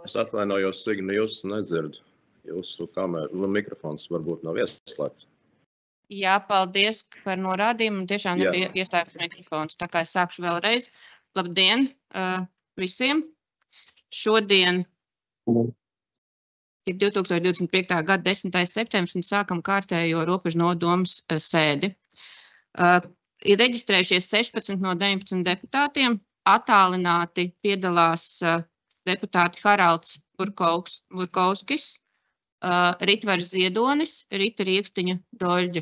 Es atvainojos, Signi, jūs nedzirdu. Jūsu kameru, mikrofons varbūt nav ieslēgts. Jā, paldies par norādījumu. Tiešām nebija ieslēgts mikrofons. Tā kā es sākšu vēlreiz. Labdien visiem! Šodien ir 2025. gada 10. septembris un sākam kārtējo robežu nodomas sēdi. Ir reģistrējušies 16 no 19 deputātiem. Attālināti piedalās deputāti Haralds Burkovskis, Ritvars Ziedonis, Rita Riekstiņa Doļģa.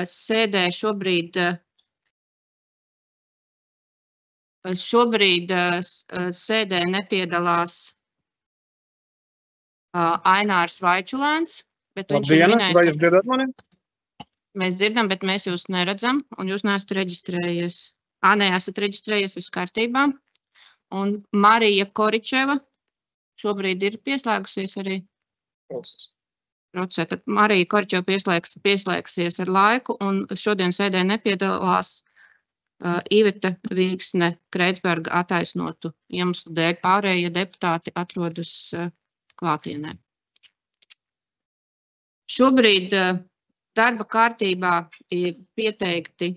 Sēdē šobrīd sēdē nepiedalās Ainārs Vaičulēns. Labdien, vai jūs dzirdat mani? Mēs dzirdam, bet mēs jūs neredzam, un jūs neesat reģistrējies. Nē, esat reģistrējies, viss kārtībā. Un Marija Koričeva šobrīd ir pieslēgusies arī. Procesā. Tad Marija Koričeva pieslēgsies ar laiku, un šodien sēdē nepiedalās Iveta Vīksne Kreitsberga attaisnotu iemeslu dēļ. Pārējie deputāti atrodas klātienē. Šobrīd darba kārtībā ir pieteikti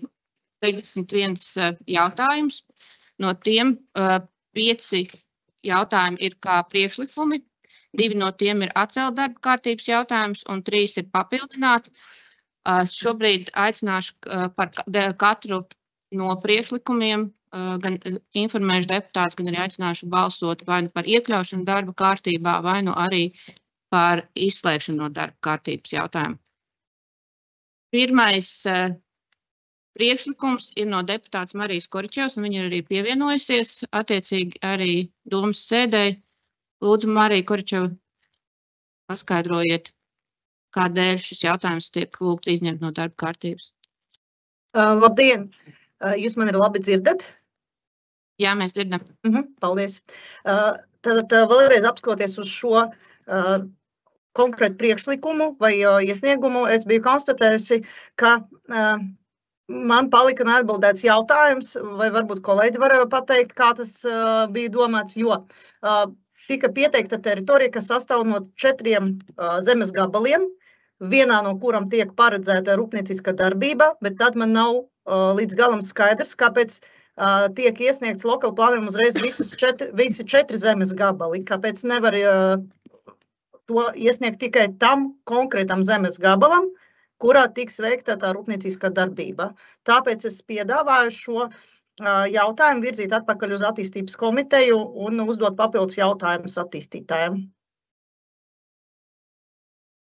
61 jautājums. No tiem 5 jautājumi ir kā priekšlikumi, 2 no tiem ir atcelt darba kārtības jautājums un 3 ir papildināti. Šobrīd aicināšu par katru no priekšlikumiem, gan informēšu deputātus, gan arī aicināšu balsot vai nu par iekļaušanu darba kārtībā, vai nu arī par izslēgšanu no darba kārtības jautājumu. Pirmais priekšlikums ir no deputāts Marijas Koričevas, un viņa ir arī pievienojusies, attiecīgi arī Dūmas sēdēji. Lūdzu, Marija Koričeva, paskaidrojiet, kādēļ šis jautājums tiek lūgts izņemt no darba kārtības. Labdien! Jūs mani labi dzirdat? Jā, mēs dzirdam. Paldies. Tad vēlreiz apskatoties uz šo konkrētu priekšlikumu vai iesniegumu, es biju konstatējusi, ka man palika neatbildēts jautājums, vai varbūt kolēģi varēja pateikt, kā tas bija domāts, jo tika pieteikta teritorija, kas sastāv no 4 zemes gabaliem, vienā no kuram tiek paredzēta rūpnieciska darbība, bet tad man nav līdz galam skaidrs, kāpēc tiek iesniegts lokāla plānojuma uzreiz visi 4 zemes gabali, kāpēc nevar to iesniegt tikai tam konkrētam zemes gabalam, kurā tiks veikta tā rūpnieciskā darbība. Tāpēc es piedāvāju šo jautājumu virzīt atpakaļ uz attīstības komiteju un uzdot papildus jautājumus attīstītājiem.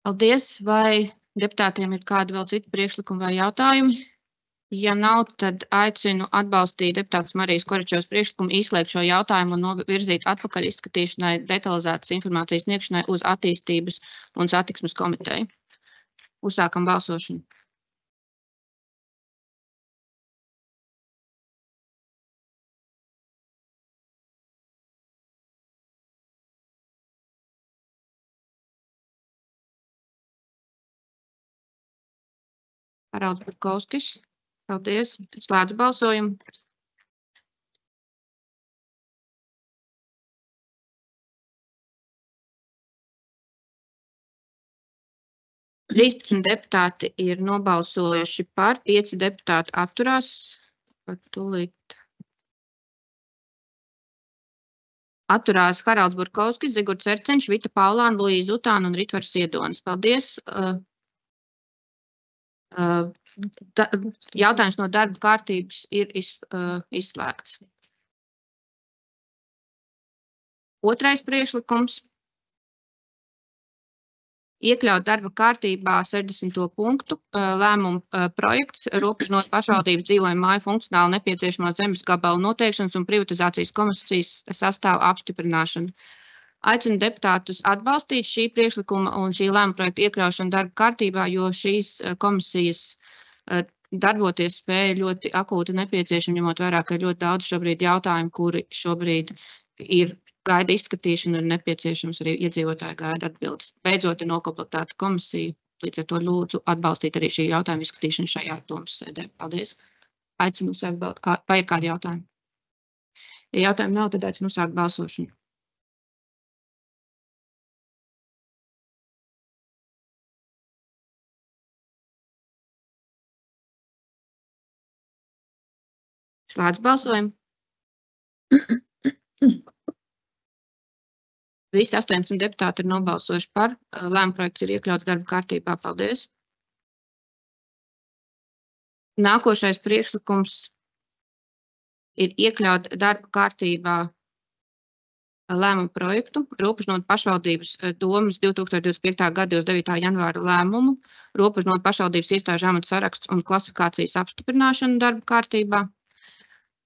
Paldies. Vai deputātiem ir kādi vēl citi priekšlikumi vai jautājumi? Ja nav, tad aicinu atbalstīt deputātas Marijas Koričevas priekšlikumu izslēgt šo jautājumu un virzīt atpakaļ izskatīšanai detalizētas informācijas sniegšanai uz attīstības un satiksmes komiteju. Uzsākam balsošanu. Haralds Burkovskis. Paldies. Slēdzu balsojumu. Trīsdesmit deputāti ir nobalsojuši par, 5 deputāti atturās. Atturās Haralds Burkovskis, Zigurds Erceņš, Vita Paulāna, Luīza Utāna un Ritvars Ziedonis. Paldies. Jautājums no darba kārtības ir izslēgts. Otrais priekšlikums. Iekļaut darba kārtībā 60. punktu lēmumu projekts robežu pašvaldības dzīvojuma māju funkcionāli nepieciešamo zemes gabalu noteikšanas un privatizācijas komisijas sastāvu apstiprināšanu. Aicinu deputātus atbalstīt šī priekšlikuma un šī lēmuma projekta iekļaušanu darba kārtībā, jo šīs komisijas darboties spēja ļoti akūti nepieciešami, ņemot vērā, ka ir ļoti daudz šobrīd jautājumu, kuri šobrīd ir gaida izskatīšanu un nepieciešams arī iedzīvotāji gaida atbildes. Beidzot ir nokomplektēta komisija, līdz ar to lūdzu atbalstīt arī šī jautājuma izskatīšanu šajā domas sēdē. Paldies. Aicinu uzsākt balsošanu. Vai ir kādi jautājumi? Ja jautājumi nav, tad aicinu uzsākt balsošanu. Slēdzu balsojumu. Visi 18 deputāti ir nobalsojuši par. Lēmuma projekts ir iekļauts darba kārtībā. Paldies. Nākošais priekšlikums ir iekļaut darba kārtībā lēmumu projektu, Robežnotu pašvaldības domes 2025. gada 29. janvāra lēmumu, Robežnotu pašvaldības iestāžu amatu saraksts un klasifikācijas apstiprināšanu darba kārtībā.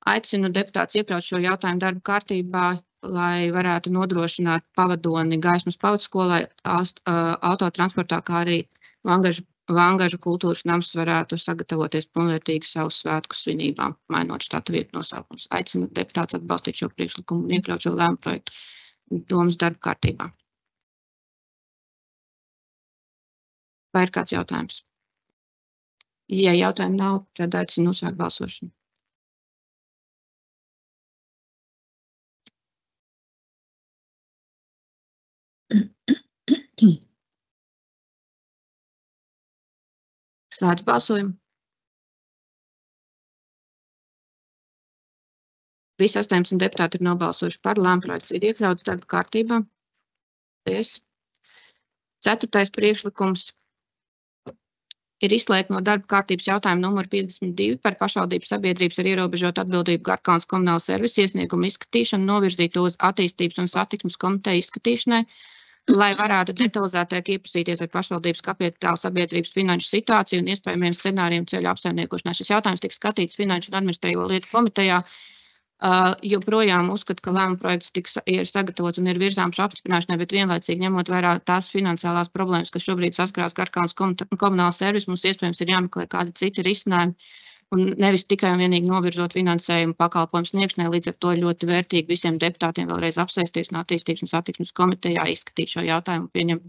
Aicinu deputātus iekļaut šo jautājumu darba kārtībā, lai varētu nodrošināt pavadoni gaismas pavadskolai, autotransportā, kā arī Vangažu kultūras nams varētu sagatavoties pilnvērtīgi savu svētku svinībām, mainot štata vietu nosaukums. Aicinu deputātus atbalstīt šo priekšlikumu un iekļaut šo lēmumu projektu domas darba kārtībā. Vai ir kāds jautājums? Ja jautājumu nav, tad aicinu uzsākt balsošanu. Slēdzu balsojumu. Visi 18 deputāti ir nobalsojuši par. Lēmuma projekts ir iekļauts darba kārtībā. Paldies. 4. priekšlikums ir izslēgt no darba kārtības jautājumu numuru 52 par pašvaldības sabiedrības ar ierobežotu atbildību Garkalnes komunāla servisa iesniegumu izskatīšanu, novirzīt uz attīstības un satiksmes komiteju izskatīšanai, lai varētu detalizētāk iepazīties ar pašvaldības kapitāla sabiedrības finanšu situāciju un iespējamiem scenārijiem ceļu apsaimniekošanā. Šis jautājums tiks skatīts Finanšu un administratīvo lietu komitejā. Joprojām uzskatu, ka lēmuma projekts ir sagatavots un ir virzāms apstiprināšanai, bet vienlaicīgi ņemot vērā tās finansiālās problēmas, kas šobrīd saskarās Garkalnes komunāla servisa, mums iespējams ir jāmeklē kādi citi risinājumi. Un nevis tikai un vienīgi novirzot finansējumu pakalpojumu sniegšanai, līdz ar to ļoti vērtīgi visiem deputātiem vēlreiz apsēsties un attīstības un satiksmes komitejā izskatīt šo jautājumu, pieņemt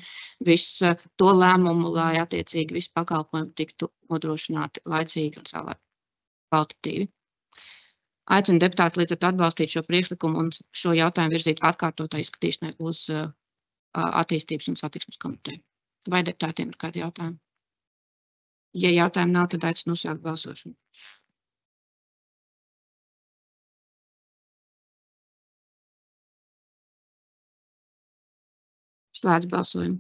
visu to lēmumu, lai attiecīgi visi pakalpojumi tiktu nodrošināti laicīgi un kvalitatīvi. Aicinu deputātus līdz ar to atbalstīt šo priekšlikumu un šo jautājumu virzīt atkārtotā izskatīšanai uz attīstības un satiksmes komiteju. Vai deputātiem ir kādi jautājumi? Ja jautājumu nav, tad aicinu uzsākt balsošanu. Slēdzu balsojumu.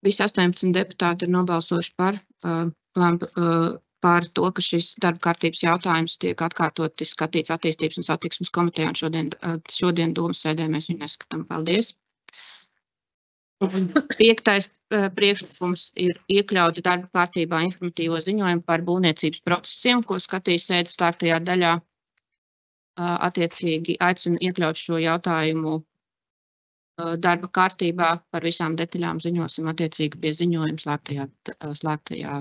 Visi 18 deputāti ir nobalsojuši par to, ka šis darba kārtības jautājums tiek atkārtoti skatīts attīstības un satiksmes komitejā, un šodien domas sēdē mēs viņu neskatām. Paldies! 5. priekšlikums ir iekļaut darba kārtībā informatīvo ziņojumu par būvniecības procesiem, ko skatīs sēdes slēgtajā daļā. Attiecīgi aicinu iekļaut šo jautājumu darba kārtībā, par visām detaļām ziņosim attiecīgi pie ziņojuma slēgtajā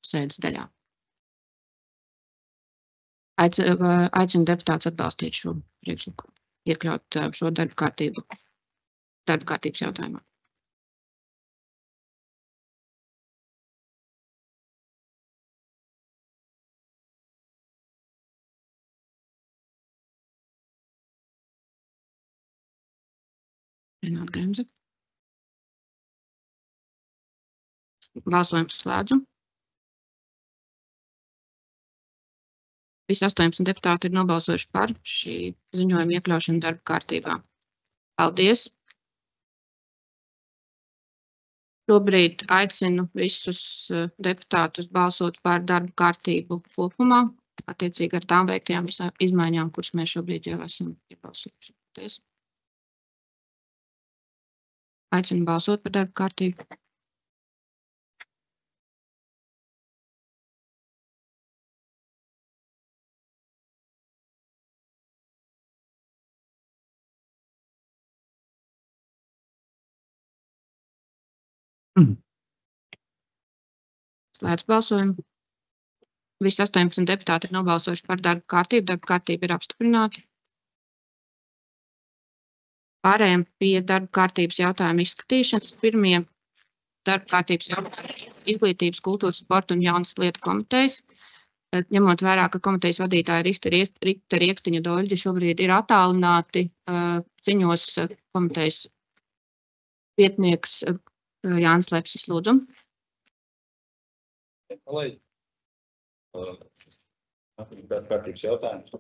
sēdes daļā. Aicinu deputātus atbalstīt šo priekšlikumu, iekļaut šo darba kārtības jautājumā. Renāta Gremze. Balsojums slēdzu. Visi 18 deputāti ir nobalsojuši par šī ziņojuma iekļaušanu darba kārtībā. Paldies! Šobrīd aicinu visus deputātus balsot par darba kārtību kopumā, attiecīgi ar tām veiktajām izmaiņām, kuras mēs šobrīd jau esam iebalsojuši. Paldies! Aicinu balsot par darba kārtību. Slēdz balsojumu. Visi 18 deputāti ir nobalsojuši par darba kārtību. Darba kārtība ir apstiprināta. Pārējiem pie darba kārtības jautājumu izskatīšanas. Pirmie darba kārtības jautājumi izglītības, kultūras, sporta un jaunas lietu komitejas. Ņemot vērā, ka komitejas vadītāja Rita Riekstiņa Doļģa šobrīd ir attālināti, ziņos komitejas vietnieks Jānis Lepsis, lūdzu. Darba kārtības jautājums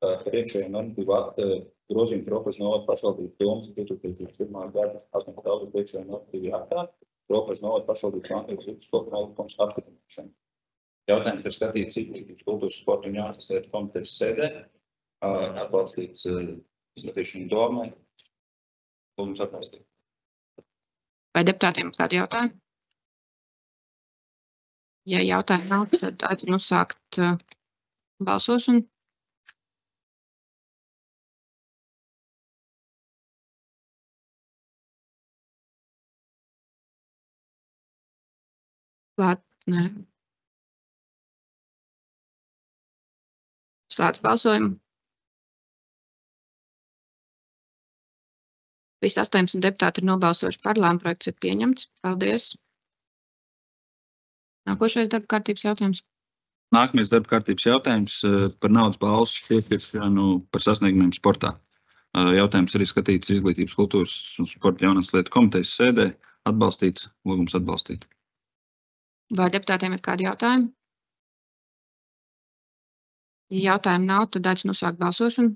par iekšējiem normatīvu aktu grozījumu Rokas novada pašvaldības domas 2021. gada 18. augusta iekšējiem normatīvu aktā Rokas novada pašvaldības mantojuma sporta nolikums apstiprināšanu. Jautājums ir skatīts izglītības, kultūras, sporta un jaunas lietu komitejas sēdē, atbalstīts izskatīšanu domai. Lūdzu atbalstīt. Vai deputātiem kādi jautājumi? Ja jautājumu nav, tad aicinu uzsākt balsošanu. Klāt, nē. Slēdz balsojumu. Visi 18 deputāti ir nobalsojuši par, lēmuma projekts ir pieņemts. Paldies. Nākošais darba kārtības jautājums. Nākamais darba kārtības jautājums par naudas balvas piešķiršanu par sasniegumiem sportā. Jautājums ir izskatīts izglītības, kultūras un sporta jaunas lietu komitejas sēdē. Atbalstīts, lūgums atbalstīt. Vai deputātiem ir kādi jautājumi? Ja jautājumu nav, tad aicinu uzsākt balsošanu.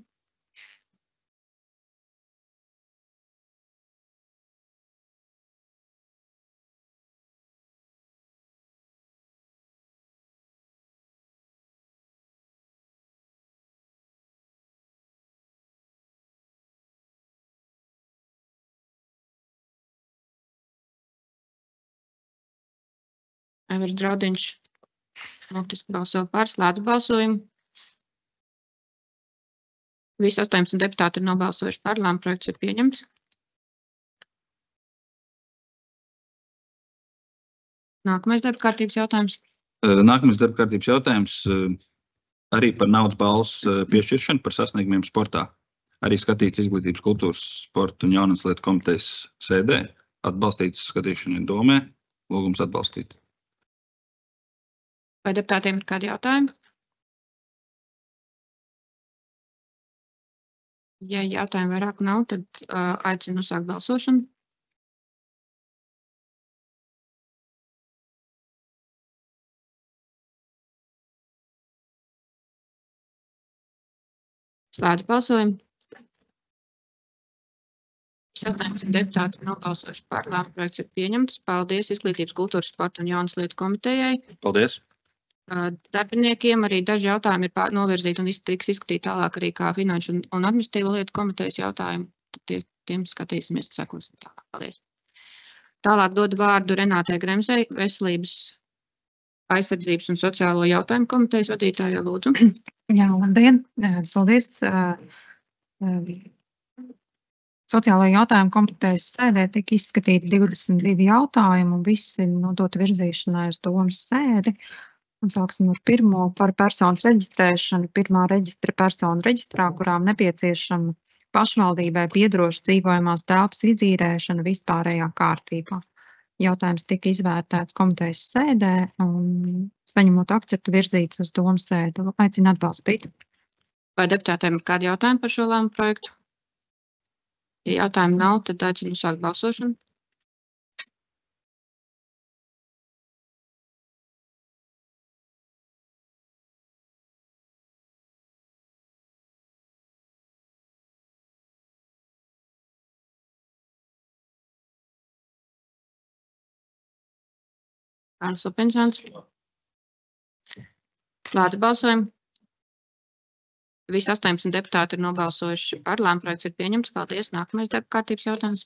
Evers Draudiņš notiski balso par, slēdz balsojumu. Visi 18 deputāti ir nobalsojuši par, lēmuma projekts ir pieņemts. Nākamais darba kārtības jautājums. Nākamais darba kārtības jautājums arī par naudas balvas piešķiršanu par sasniegumiem sportā. Arī skatīts izglītības, kultūras, sporta un jaunas lietu komitejas sēdē. Atbalstīts skatīšanai domē. Lūgums atbalstīt. Vai deputātiem ir kādi jautājumi? Ja jautājumu vairāk nav, tad aicinu uzsākt balsošanu. Slēdz balsojumu. 18 deputāti ir nobalsojuši par, lēmuma projekts ir pieņemts. Paldies izglītības, kultūras, sporta un jaunas lietu komitejai. Paldies. Darbiniekiem arī daži jautājumi ir novirzīti un tiks izskatīti tālāk arī kā finanšu un administratīvo lietu komitejas jautājumi. Tiem skatīsimies un sekosim tālāk. Paldies. Tālāk dodu vārdu Renātei Gremzei, veselības, aizsardzības un sociālo jautājumu komitejas vadītājai, lūdzu. Jā, labdien. Paldies. Sociālo jautājumu komitejas sēdē tika izskatīti 22 jautājumi un visi nodoti virzīšanai uz domas sēdi. Un sāksim ar pirmo par personas reģistrēšanu. Pirmā reģistra persona reģistrā, kurām nepieciešama pašvaldībai piedroša dzīvojamās telpas izīrēšana vispārējā kārtībā. Jautājums tika izvērtēts komitejas sēdē un saņemot akceptu virzīts uz domas sēdi. Aicinu atbalstīt. Vai deputātiem ir kādi jautājumi par šo lēmumu projektu? Ja jautājumu nav, tad aicinu uzsākt balsošanu. Kārlis Opinsons. Slēdz balsojumu. Visi 18 deputāti ir nobalsojuši par, lēmuma projekts ir pieņemts. Paldies. Nākamais darba kārtības jautājums.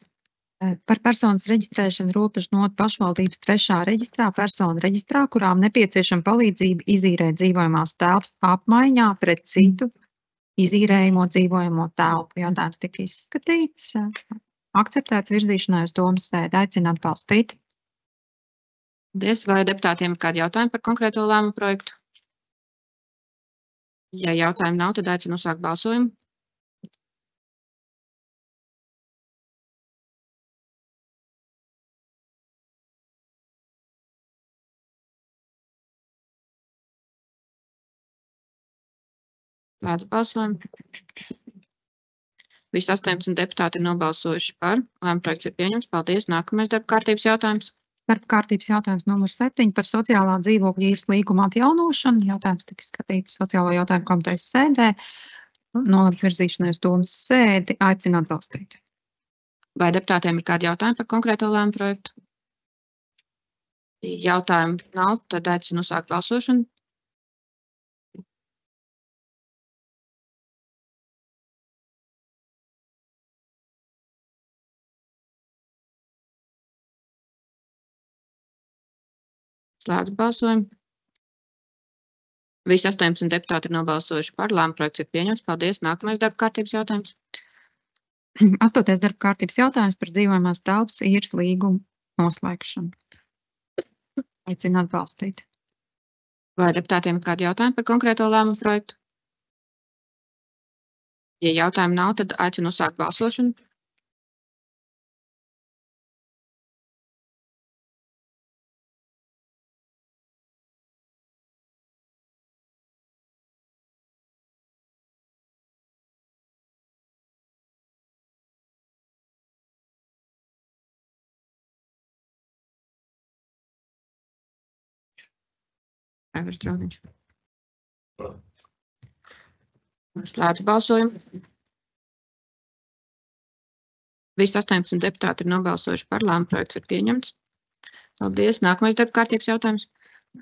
Par personas reģistrēšanu robežu notu pašvaldības 3. reģistrā personu reģistrā, kurām nepieciešama palīdzība izīrēt dzīvojamās telpas apmaiņā pret citu izīrējamo dzīvojamo telpu. Jautājums tika izskatīts. Akceptēts virzīšanai uz domas sēdi. Aicinu atbalstīt. Vai deputātiem ir kādi jautājumi par konkrēto lēmumu projektu? Ja jautājumu nav, tad aicinu uzsākt balsojumu. Slēdzu balsojumu. Visi 18 deputāti ir nobalsojuši par. Lēmuma projekts ir pieņemts. Paldies. Nākamais darba kārtības jautājums. Darba kārtības jautājums numur 7 par sociālā dzīvokļa īres līguma atjaunošanu. Jautājums tika skatīts sociālo jautājumu komitejas sēdē. Nolēmts virzīšanai uz domas sēdi. Aicinu atbalstīt. Vai deputātiem ir kādi jautājumi par konkrēto lēmumu projektu? Jautājumu nav, tad aicinu uzsākt balsošanu. Slēdzu balsojumu. Visi 18 deputāti ir nobalsojuši par. Lēmuma projekts ir pieņemts. Paldies. Nākamais darba kārtības jautājums. 8. darba kārtības jautājums par dzīvojamās telpas īres līgumu noslēgšanu. Aicinu atbalstīt. Vai deputātiem ir kādi jautājumi par konkrēto lēmumu projektu? Ja jautājumu nav, tad aicinu uzsākt balsošanu. Aivars Draudiņš. Slēdzu balsojumu. Visi 18 deputāti ir nobalsojuši par. Lēmuma projekts ir pieņemts. Paldies. Nākamais darba kārtības jautājums.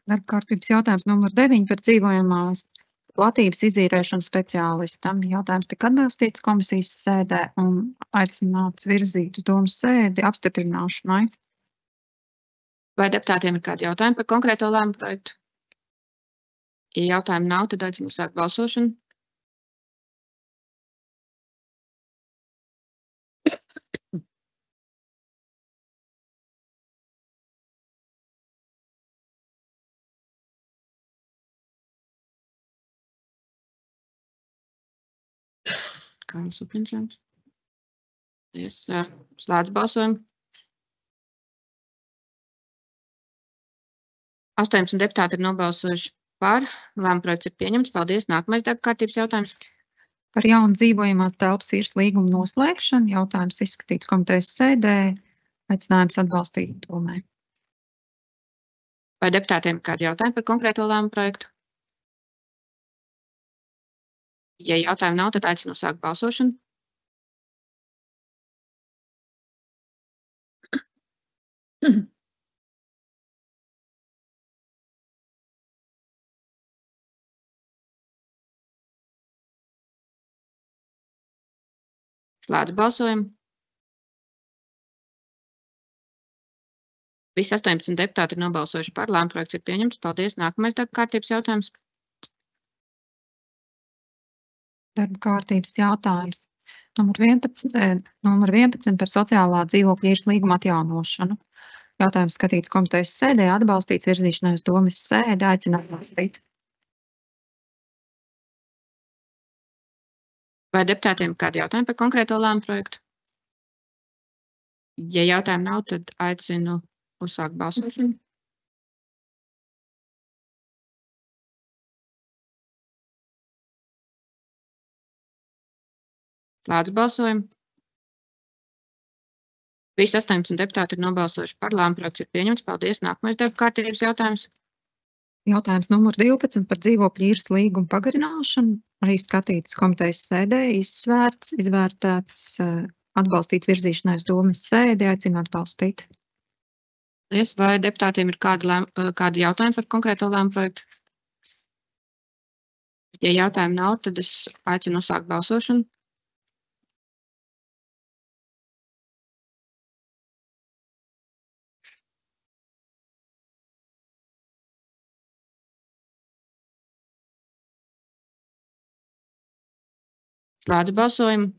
Darba kārtības jautājums numur 9 par dzīvojamās platības izīrēšanu speciālistam. Jautājums tika atbalstīts komisijas sēdē un aicināts virzīt uz domas sēdi apstiprināšanai. Vai deputātiem ir kādi jautājumi par konkrēto lēmumu projektu? Ja jautājumu nav, tad aicinu uzsākt balsošanu. Kārlis Upinsons. Slēdzu balsojumu. 18 deputāti ir nobalsojuši par. Lēmuma projekts ir pieņemts. Paldies. Nākamais darba kārtības jautājums. Par jaunu dzīvojamās telpas īres līgumu noslēgšanu. Jautājums izskatīts komitejas sēdē. Aicinājums atbalstīt domē. Vai deputātiem ir kādi jautājumi par konkrēto lēmumu projektu? Ja jautājumu nav, tad aicinu uzsākt balsošanu. Slēdzu balsojumu. Visi 18 deputāti ir nobalsojuši par. Lēmuma projekts ir pieņemts. Paldies. Nākamais darba kārtības jautājums. Darba kārtības jautājums. Numur 11 par sociālā dzīvokļa īres līguma atjaunošanu. Jautājums skatīts komitejas sēdē, atbalstīts virzīšanai uz domas sēdi, aicinu atbalstīt. Vai deputātiem ir kādi jautājumi par konkrēto lēmumu projektu? Ja jautājumu nav, tad aicinu uzsākt balsošanu. Slēdzu balsojumu. Visi 18 deputāti ir nobalsojuši par. Lēmuma projekts ir pieņemts. Paldies. Nākamais darba kārtības jautājums. Jautājums numur 12 par dzīvokļu īres līgumu pagarināšanu. Arī skatīts komitejas sēdē, izvērtēts, atbalstīts virzīšanai uz domas sēdi, aicinu atbalstīt. Vai deputātiem ir kādi jautājumi par konkrēto lēmumu projektu? Ja jautājumu nav, tad es aicinu uzsākt balsošanu. Slēdzu balsojumu.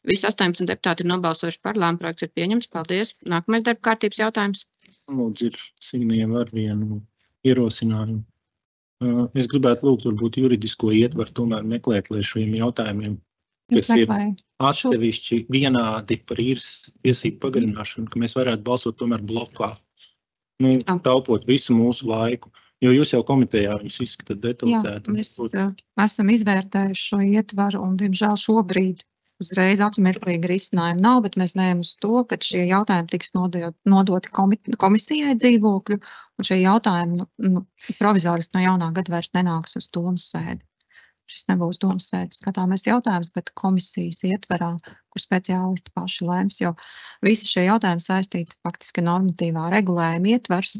Visi 18 deputāti ir nobalsojuši par. Lēmuma projekts ir pieņemts. Paldies. Nākamais darba kārtības jautājums. Lūdzu, ir Signijam ar vienu ierosinājumu. Es gribētu lūgt, varbūt juridisko ietvaru tomēr meklēt, lai šiem jautājumiem, Es kas ir meklēju. atsevišķi vienādi par īres tiesību pagarināšanu, ka mēs varētu balsot tomēr blokā, taupot visu mūsu laiku. Jo jūs jau komitejā viņus izskatāt Jā, detalizēti. mēs esam izvērtējuši šo ietvaru un, diemžēl, šobrīd uzreiz apmeklīgi risinājumi nav, bet mēs neejam uz to, ka šie jautājumi tiks nodoti komisijai dzīvokļu, un šie jautājumi provizoriski no jaunā gada vairs nenāks uz domas sēdi. Šis nebūs domas sēdes skatāmies jautājums, bet komisijas ietverā, kur speciālisti paši lēms, jo visi šie jautājumi saistīti faktiski normatīvā regulējuma ietvers.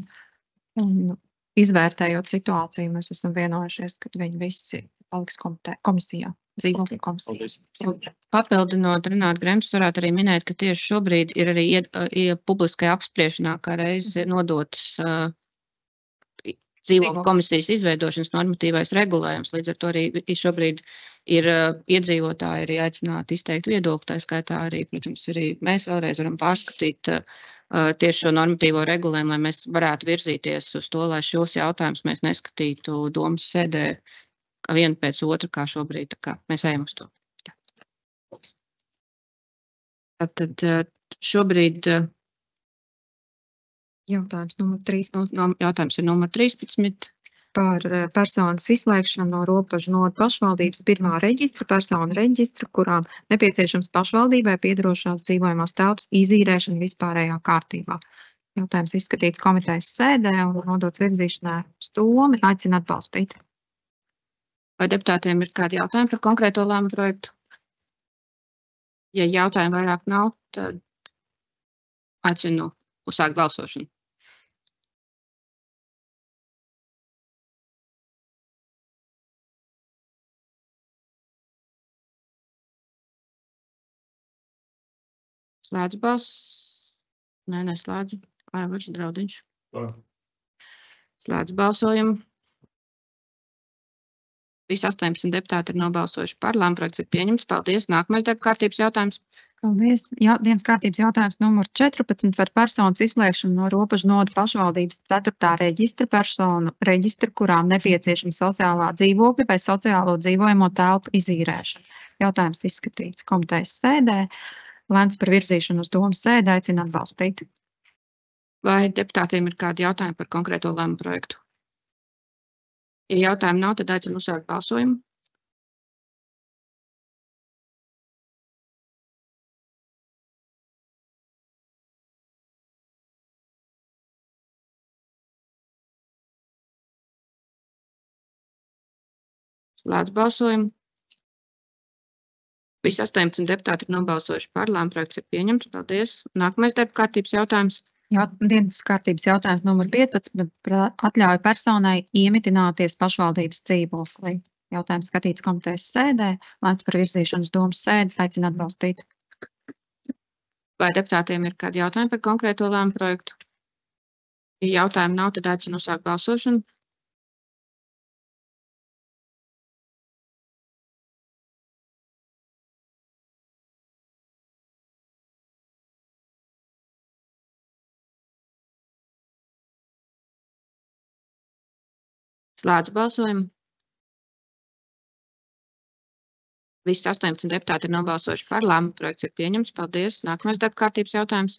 Un izvērtējot situāciju, mēs esam vienojušies, ka viņi visi paliks komisijā. Dzīvokļu komisija. Papildinot, Renāta Grems varētu arī minēt, ka tieši šobrīd ir arī publiskajā apspriešanā kā reizi nodotas dzīvokļu komisijas izveidošanas normatīvais regulējums. Līdz ar to arī šobrīd ir iedzīvotāji arī aicināti izteikt viedokli, tā skaitā arī, protams, arī mēs vēlreiz varam pārskatīt tieši šo normatīvo regulējumu, lai mēs varētu virzīties uz to, lai šos jautājumus mēs neskatītu domas sēdē vienu pēc otru, kā šobrīd, tā kā mēs ejam uz to. Tad šobrīd Jautājums numur 13. jautājums ir numur 13. Par personas izslēgšanu no robežu nodu pašvaldības pirmā reģistra, personu reģistra, kurām nepieciešams pašvaldībai piederošās dzīvojamās telpas izīrēšana vispārējā kārtībā. Jautājums izskatīts komitejas sēdē un nodots virzīšanā uz domu. Aicinu atbalstīt. Vai deputātiem ir kādi jautājumi par konkrēto lēmumu projektu? Ja jautājumu vairāk nav, tad aicinu uzsākt balsošanu. Slēdzu balss. Nē, neslēdzu. Aivars Draudiņš. Slēdzu balsojumu. Visi 18 deputāti ir nobalsojuši par. Lēmumprojekts ir pieņemts. Paldies. Nākamais darba kārtības jautājums. Paldies. Dienas kārtības jautājums numur 14 par personas izslēgšanu no robežu nodu pašvaldības 4. reģistra, personu reģistra, kurām nepieciešama sociālā dzīvokļa vai sociālo dzīvojamo telpu izīrēšana. Jautājums izskatīts komitejas sēdē. Lēmts par virzīšanu uz domas sēdi, aicinu atbalstīt. Vai deputātiem ir kādi jautājumi par konkrēto lēmumu projektu? Ja jautājumu nav, tad aicinu uzsākt balsojumu. Slēdzu balsojumu. Visi 18 deputāti ir nobalsojuši par. Lēmumprojekts ir pieņemts. Paldies. Nākamais darba kārtības jautājums. Dienas kārtības jautājums numur 15 par atļauju personai iemitināties pašvaldības dzīvoklī. Jautājums skatīts komitejas sēdē. Lēmts par virzīšanu uz domas sēdi. Aicinu atbalstīt. Vai deputātiem ir kādi jautājumi par konkrēto lēmumu projektu? Ja jautājumu nav, tad aicinu uzsākt balsošanu. Slēdzu balsojumu. Visi 18 deputāti ir nobalsojuši par. Lēmumu projekts ir pieņemts. Paldies. Nākamais darba kārtības jautājums.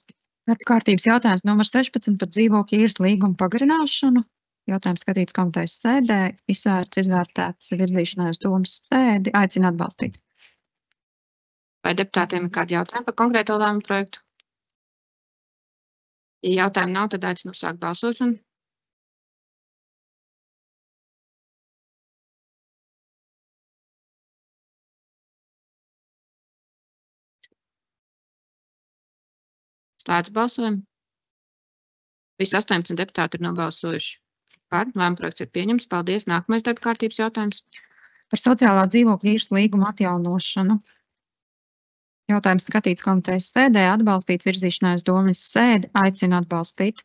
Darba kārtības jautājums numur 16 par dzīvokļu īres līgumu pagarināšanu. Jautājums skatīts komitejas sēdē. Izvērtēts virzīšanai uz domas sēdi. Aicinu atbalstīt. Vai deputātiem ir kādi jautājumi par konkrēto lēmumu projektu? Ja jautājumu nav, tad aicinu uzsākt balsošanu. Slēdzu balsojumu. Visi 18 deputāti ir nobalsojuši par. Lēmumprojekts ir pieņemts. Paldies. Nākamais darba kārtības jautājums. Par sociālā dzīvokļa īres līgumu atjaunošanu. Jautājums skatīts komitejas sēdē. Atbalstīts virzīšanai uz domas sēdi. Aicinu atbalstīt.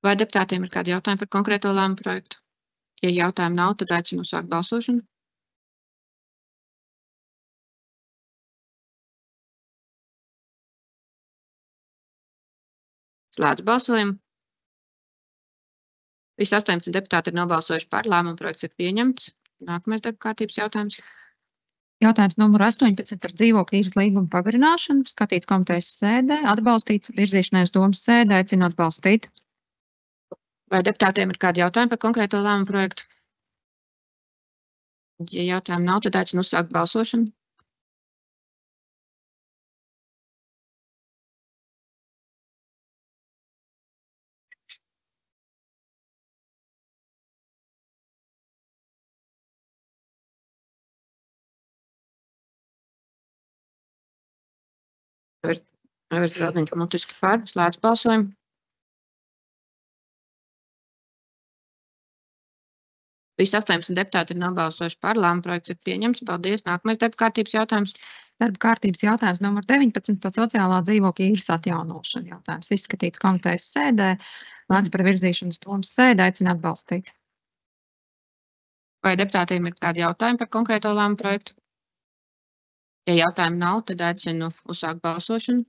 Vai deputātiem ir kādi jautājumi par konkrēto lēmumu projektu? Ja jautājumu nav, tad aicinu uzsākt balsošanu. Slēdzu balsojumu. Visi 18 deputāti ir nobalsojuši par. Lēmuma projekts ir pieņemts. Nākamais darba kārtības jautājums. Jautājums numur 18 par dzīvokļu īres līgumu pagarināšanu. Skatīts komitejas sēdē, atbalstīts virzīšanai uz domas sēdē, aicinu atbalstīt. Vai deputātiem ir kādi jautājumi par konkrēto lēmumu projektu? Ja jautājumu nav, tad aicinu uzsākt balsošanu. Raivis Rādiņš mutiski par. Slēdzu balsojumu. Visi 18 deputāti ir nobalsojuši par. Lēmuma projekts ir pieņemts. Paldies. Nākamais darba kārtības jautājums. Darba kārtības jautājums numur 19 par sociālā dzīvokļa īres atjaunošanu. Jautājums izskatīts komitejas sēdē, lēmts par virzīšanu uz domas sēdē, aicinu atbalstīt. Vai deputātiem ir kādi jautājumi par konkrēto lēmumu projektu? Ja jautājumu nav, tad aicinu uzsākt balsošanu.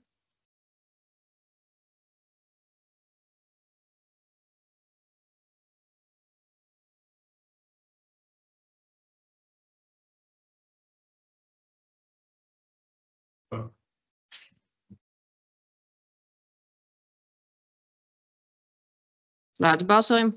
Slēdzu balsojumu.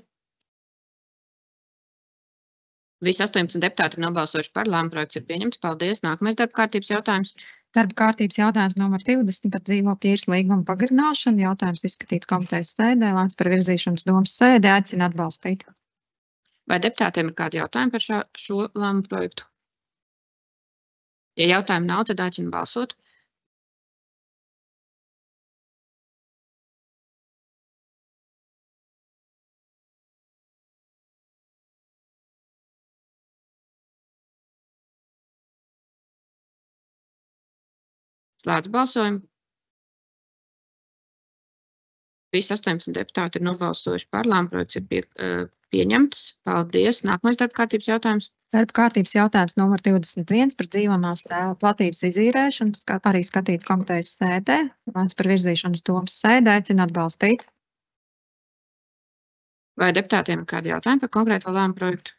Visi 18 deputāti ir nobalsojuši par. Lēmuma projekts ir pieņemts. Paldies. Nākamais darba kārtības jautājums. Darba kārtības jautājums numur 20 par dzīvokļu īres līgumu pagarināšanu. Jautājums izskatīts komitejas sēdē, lēmts par virzīšanu uz domas sēdē, aicinu atbalstīt. Vai deputātiem ir kādi jautājumi par šo lēmumu projektu? Ja jautājumu nav, tad aicinu balsot. Slēdzu balsojumu. Visi 18 deputāti ir nobalsojuši par. Lēmuma projekts ir pieņemts. Paldies. Nākamais darba kārtības jautājums. Darba kārtības jautājums numur 21 par dzīvonās tēla platības izīrēšanu. Arī skatīts komitejas sēdē, lēmts par virzīšanu uz domas sēdē, aicinu atbalstīt. Vai deputātiem ir kādi jautājumi par konkrēto lēmumu projektu?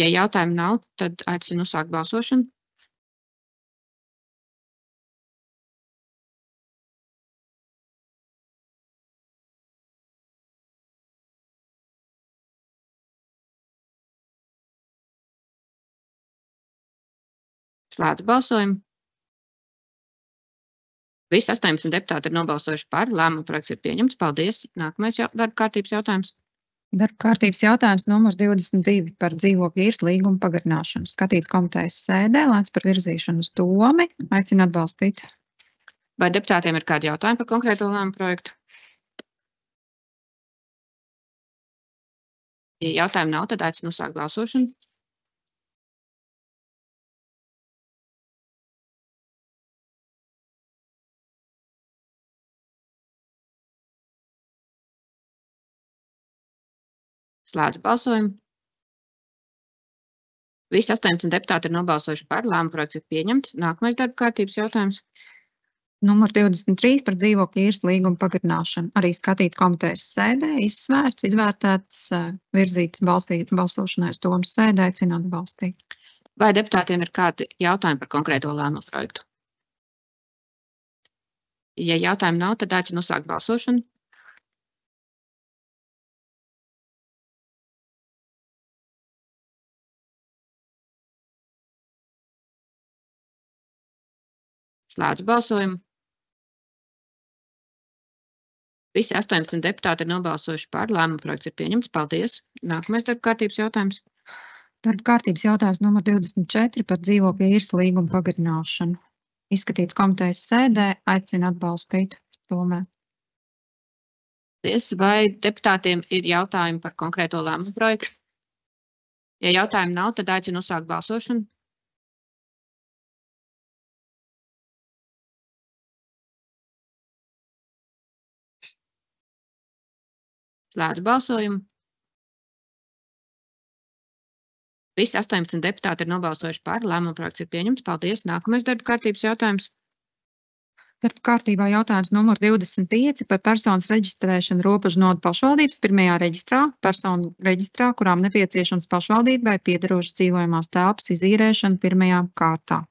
Ja jautājumu nav, tad aicinu uzsākt balsošanu. Slēdzu balsojumu. Visi 18 deputāti ir nobalsojuši par. Lēmuma projekts ir pieņemts. Paldies. Nākamais darba kārtības jautājums. Darba kārtības jautājums numur 22 par dzīvokļu īres līgumu pagarināšanu. Skatīts komitejas sēdē, lēmts par virzīšanu uz domu, aicinu atbalstīt. Vai deputātiem ir kādi jautājumi par konkrēto lēmumu projektu? Ja jautājumu nav, tad aicinu uzsākt balsošanu. Slēdzu balsojumu. Visi 18 deputāti ir nobalsojuši par. Lēmuma projekts ir pieņemts. Nākamais darba kārtības jautājums. Numur 23 par dzīvokļu īres līgumu pagarināšanu. Arī skatīts komitejas sēdē, izsvērts, izvērtēts, virzīts balsošanai uz domas sēdē, aicinu atbalstīt. Vai deputātiem ir kādi jautājumi par konkrēto lēmumu projektu? Ja jautājumu nav, tad aicinu uzsākt balsošanu. Slēdzu balsojumu. Visi 18 deputāti ir nobalsojuši par. Lēmuma projekts ir pieņemts. Paldies. Nākamais darba kārtības jautājums. Darba kārtības jautājums numur 24 par dzīvokļu īres līgumu pagarināšanu. Izskatīts komitejas sēdē, aicinu atbalstīt. Tomēr. Vai deputātiem ir jautājumi par konkrēto lēmumu projektu? Ja jautājumu nav, tad aicinu uzsākt balsošanu. Slēdzu balsojumu. Visi 18 deputāti ir nobalsojuši par. Lēmuma projekts ir pieņemts. Paldies. Nākamais darba kārtības jautājums. Darba kārtībā jautājums numur 25 par personas reģistrēšanu robežu nodu pašvaldības pirmajā personu reģistrā, kurām nepieciešams pašvaldībai piederošas dzīvojamās telpas izīrēšana pirmajā kārtā.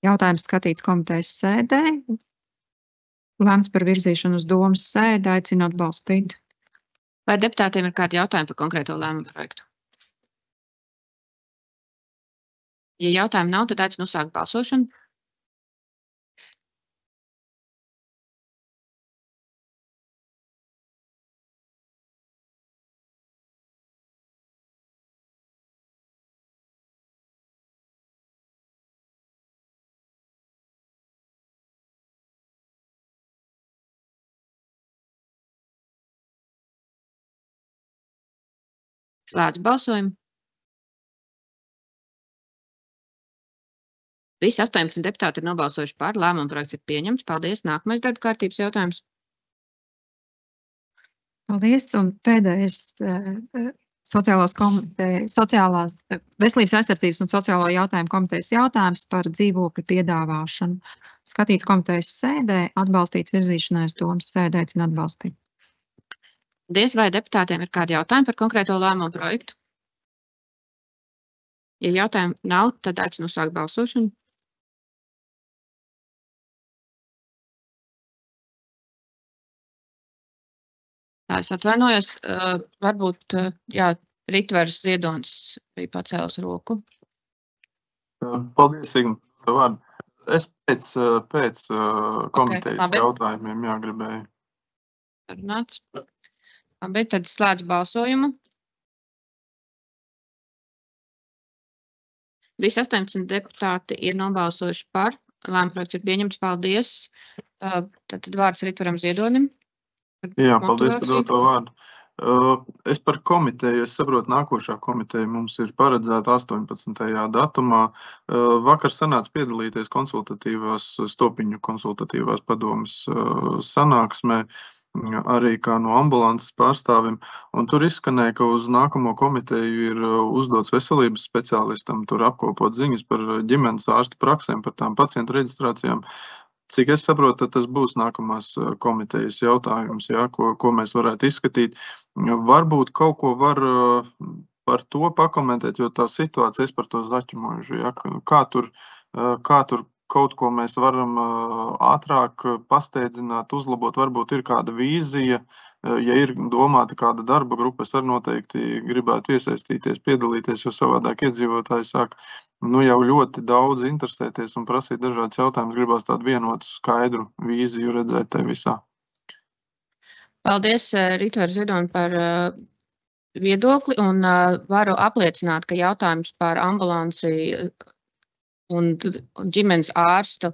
Jautājums skatīts komitejas sēdē. Lēmts par virzīšanu uz domas sēdi, aicinu atbalstīt. Vai deputātiem ir kādi jautājumi par konkrēto lēmumu projektu? Ja jautājumu nav, tad aicinu uzsākt balsošanu. Slēdzu balsojumu. Visi 18 deputāti ir nobalsojuši par. Lēmuma projekts ir pieņemts. Paldies. Nākamais darba kārtības jautājums. Paldies. Un pēdējais sociālās veselības aizsardzības un sociālo jautājumu komitejas jautājums par dzīvokļu piedāvāšanu. Skatīts komitejas sēdē, atbalstīts virzīšanai uz domas sēdē, aicinu atbalstīt. Paldies. Vai deputātiem ir kādi jautājumi par konkrēto lēmumu projektu? Ja jautājumu nav, tad aicinu uzsākt balsošanu. Es atvainojos, varbūt, Ritvers Ziedonis bija pacēlis roku. Paldies, Sigma. Es pēc komitejas jautājumiem gribēju. Runāts. Labi, tad slēdz balsojumu. Visi 18 deputāti ir nobalsojuši par. Lēmuma projekts ir pieņemts. Paldies. Tad vārds Ritvaram Ziedonim. Jā, paldies par doto vārdu. Es par komiteju, es saprotu, nākošā komiteja mums ir paredzēta 18. datumā. Vakar sanāca piedalīties Stopiņu konsultatīvās padomas sanāksmē, arī kā no ambulances pārstāvim. Un tur izskanēja, ka uz nākamo komiteju ir uzdots veselības speciālistam tur apkopot ziņas par ģimenes ārstu praksēm, par tām pacientu reģistrācijām. Cik es saprotu, tas būs nākamās komitejas jautājums, ko mēs varētu izskatīt. Varbūt kaut ko var par to pakomentēt, jo tā situācija, es par to zaķimoju, kā tur kaut ko mēs varam ātrāk pasteidzināt, uzlabot, varbūt ir kāda vīzija, ja ir domāta kāda darba grupa, es arī noteikti gribētu iesaistīties, piedalīties, jo savādāk iedzīvotāji sāk jau ļoti daudz interesēties un prasīt dažādas jautājumus, gribās tādu vienotu skaidru vīziju redzēt te visā. Paldies, Ritvar Zidoni, par viedokli un varu apliecināt, ka jautājums par ambulanci un ģimenes ārstu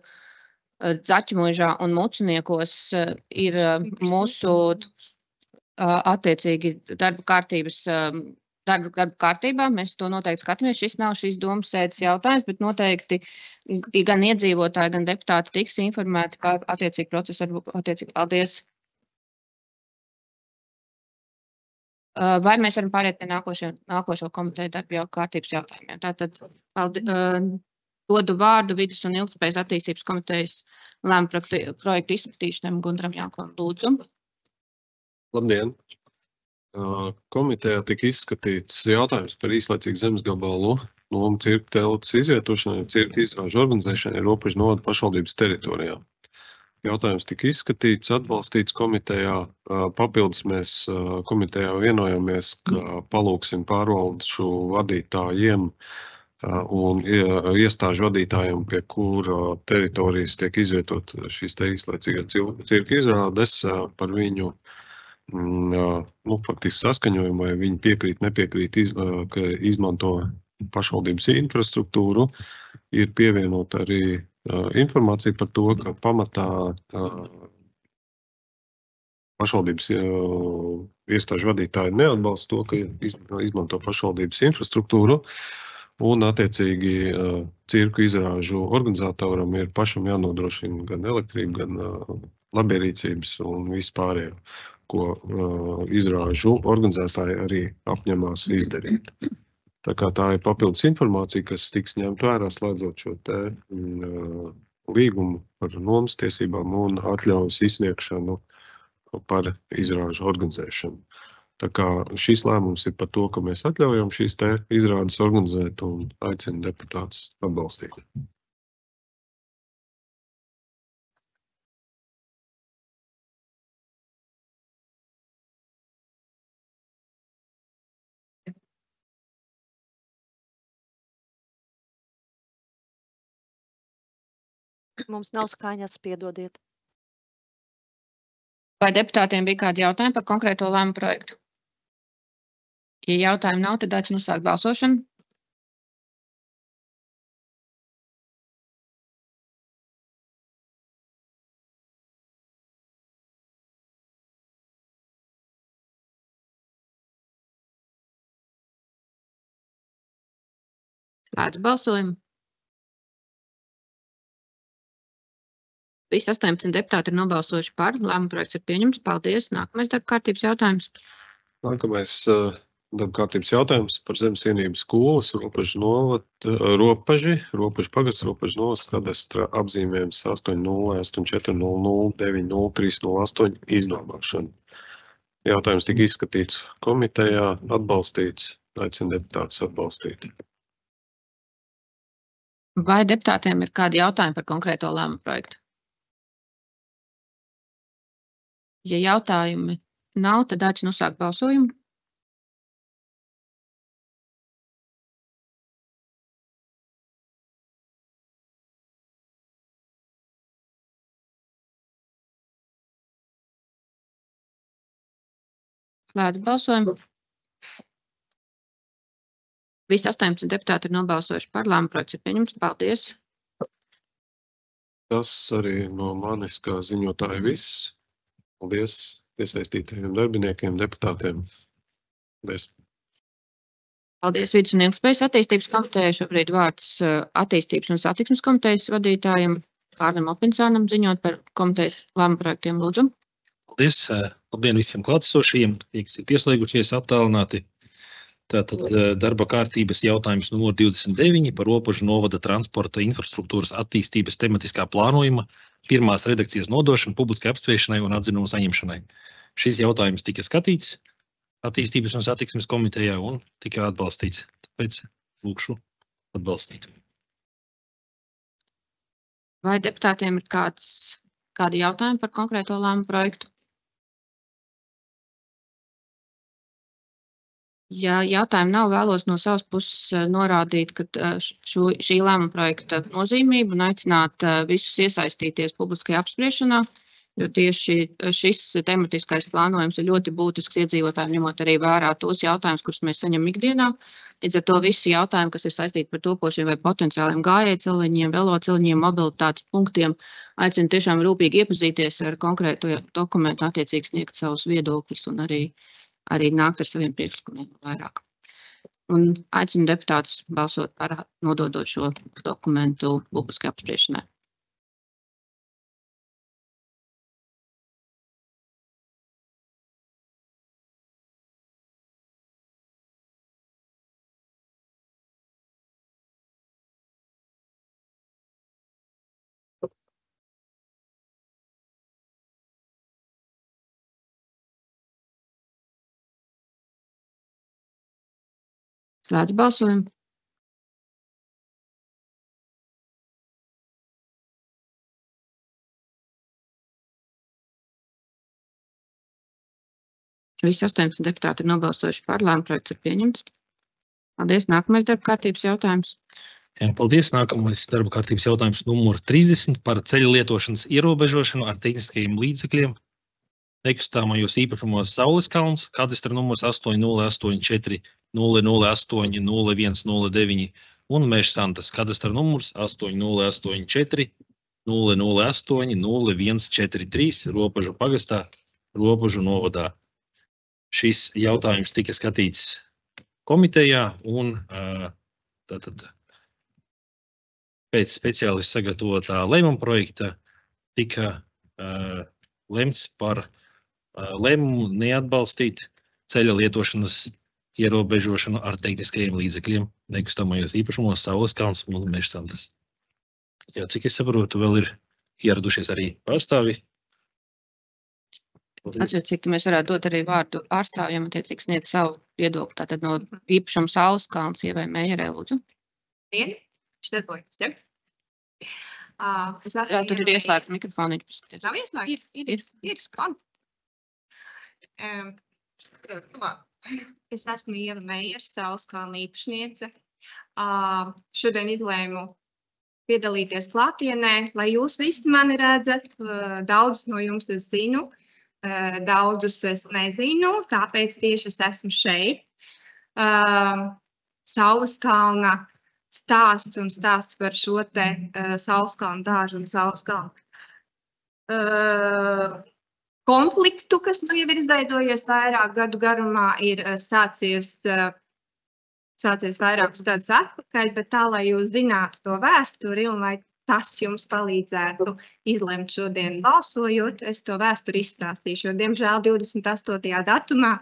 Zaķmuižā un Muciniekos ir mūsu attiecīgi darba kārtībā. Mēs to noteikti skatāmies. Šis nav šīs domas sēdes jautājums, bet noteikti gan iedzīvotāji, gan deputāti tiks informēti par attiecīgu procesu. Paldies. Vai mēs varam pāriet pie nākošo komiteju darba kārtības jautājumiem? Tātad dodu vārdu Vides un ilgtspējas attīstības komitejas lēmuma projektu izskatīšanai Gundaram Jankovam. Lūdzu. Labdien! Komitejā tika izskatīts jautājums par īslaicīgu zemes gabalu nomu cirka telpas izvietošanai un cirka izrāžu organizēšanai robežu novada pašvaldības teritorijā. Jautājums tika izskatīts, atbalstīts komitejā. Papildus mēs komitejā vienojāmies, ka palūksim pārvaldu vadītājiem un iestāžu vadītājiem, pie kura teritorijas tiek izvietot šīs te īslaicīgā cirka izrādes, par viņu faktiski saskaņojumu, vai viņi piekrīt, nepiekrīt, ka izmanto pašvaldības infrastruktūru. Ir pievienot arī informācija par to, ka pamatā pašvaldības iestāžu vadītāji neatbalsta to, ka izmanto pašvaldības infrastruktūru. Un, attiecīgi, cirku izrāžu organizatoram ir pašam jānodrošina gan elektrība, gan labierīcības un vispārējo, ko izrāžu organizētāji arī apņemās izdarīt. Tā kā tā ir papildus informācija, kas tiks ņemt vērā, slēdzot šo te līgumu par nomas tiesībām un atļaujas izsniegšanu par izrāžu organizēšanu. Tā kā šis lēmums ir par to, ka mēs atļaujam šīs te izrādes organizēt un aicinu deputātus atbalstīt. Mums nav skaņas, piedodiet. Vai deputātiem bija kādi jautājumi par konkrēto lēmumu projektu? Ja jautājumu nav, tad aicinu uzsākt balsošanu. Slēdzu balsojumu. Visi 18 deputāti ir nobalsojuši par. Lēmuma projekts ir pieņemts. Paldies. Nākamais darba kārtības jautājums. Nākamais darba kārtības jautājums par Zemes vienības skolas robežu pagasts, robežu novads kadastra apzīmējums 808400903008 iznomāšanu. Jautājums tika izskatīts komitejā, atbalstīts, aicinu deputātus atbalstīt. Vai deputātiem ir kādi jautājumi par konkrēto lēmumu projektu? Ja jautājumi nav, tad aicinu uzsākt balsojumu. Slēdzu balsojumu. Visi 18 deputāti ir nobalsojuši par. Lēmuma projekts ir pieņemts. Paldies. Tas arī no manis kā ziņotāja viss. Paldies iesaistītajiem darbiniekiem, deputātiem. Paldies. Paldies Vides un ilgtspējas attīstības komitejai. Šobrīd vārds attīstības un satiksmes komitejas vadītājiem Kārlim Opinsānam ziņot par komitejas lēmumu projektiem. Lūdzu. Paldies. Labdien visiem klātesošajiem, kas ir pieslēgušies attālināti. Tātad darba kārtības jautājums numur 29 par robežu novada transporta infrastruktūras attīstības tematiskā plānojuma pirmās redakcijas nodošanu publiskai apspriešanai un atzinumu saņemšanai. Šis jautājums tika skatīts attīstības un satiksmes komitejā un tika atbalstīts. Tāpēc lūkšu atbalstīt. Vai deputātiem ir kādi jautājumi par konkrēto lēmumu projektu? Ja jautājumu nav, vēlos no savas puses norādīt, ka šī lēmuma projekta nozīmību un aicināt visus iesaistīties publiskajā apspriešanā, jo tieši šis tematiskais plānojums ir ļoti būtisks iedzīvotājiem, ņemot arī vērā tos jautājumus, kurus mēs saņemam ikdienā. Līdz ar to visi jautājumi, kas ir saistīti par topošiem vai potenciāliem gājējceliņiem, veloceliņiem, mobilitātes punktiem, aicinu tiešām rūpīgi iepazīties ar konkrēto dokumentu, attiecīgi sniegt savus viedokļus un arī nākt ar saviem priekšlikumiem vairāk. Un aicinu deputātus balsot par nododot šo dokumentu publiskai apspriešanai. Slēdzu balsojumu. Visi 18 deputāti ir nobalsojuši par. Lēmuma projekts ir pieņemts. Paldies. Nākamais darba kārtības jautājums. Jā, paldies. Nākamais darba kārtības jautājums numur 30 par ceļu lietošanas ierobežošanu ar tehniskajiem līdzekļiem. Nekustāmajos īpašumos Saules kalns, kadastra numurs 8084 008 0109 un Mežsantas, kadastra numurs 8084 008 0143 Robežu pagastā, Robežu novadā. Šis jautājums tika skatīts komitejā un tātad pēc speciālistu sagatavotā lēmuma projekta tika lemts par lēmumu neatbalstīt ceļa lietošanas ierobežošanu ar tehniskajiem līdzekļiem nekustamajos īpašumos Saules kalns un Mežsantas. Jā, cik es saprotu, vēl ir ieradušies arī pārstāvi. Attiecīgi, mēs varētu dot arī vārdu pārstāvjiem, attiecīgi sniegt savu viedokli. Tātad no īpašuma Sauleskalns Ievai Mejerē, lūdzu. Darbojas, ja? Jā, tur ir ieslēgts mikrofonu. Nav ieslēgts? Ir. Es esmu Ieva Mejera, Sauleskalna īpašniece. Šodien izlēmu piedalīties klātienē, lai jūs visi mani redzat. Daudzus no jums es zinu, daudzus es nezinu, tāpēc tieši es esmu šeit. Sauleskalna stāsts un stāsts par šo te Sauleskalna dārzu un Sauleskalna konfliktu, kas nu jau ir izveidojies vairāk gadu garumā, ir sācies vairākus gadus atpakaļ, bet tā, lai jūs zinātu to vēsturi un lai tas jums palīdzētu izlemt šodien balsojot, es to vēsturi izstāstīšu, jo, diemžēl, 28. datumā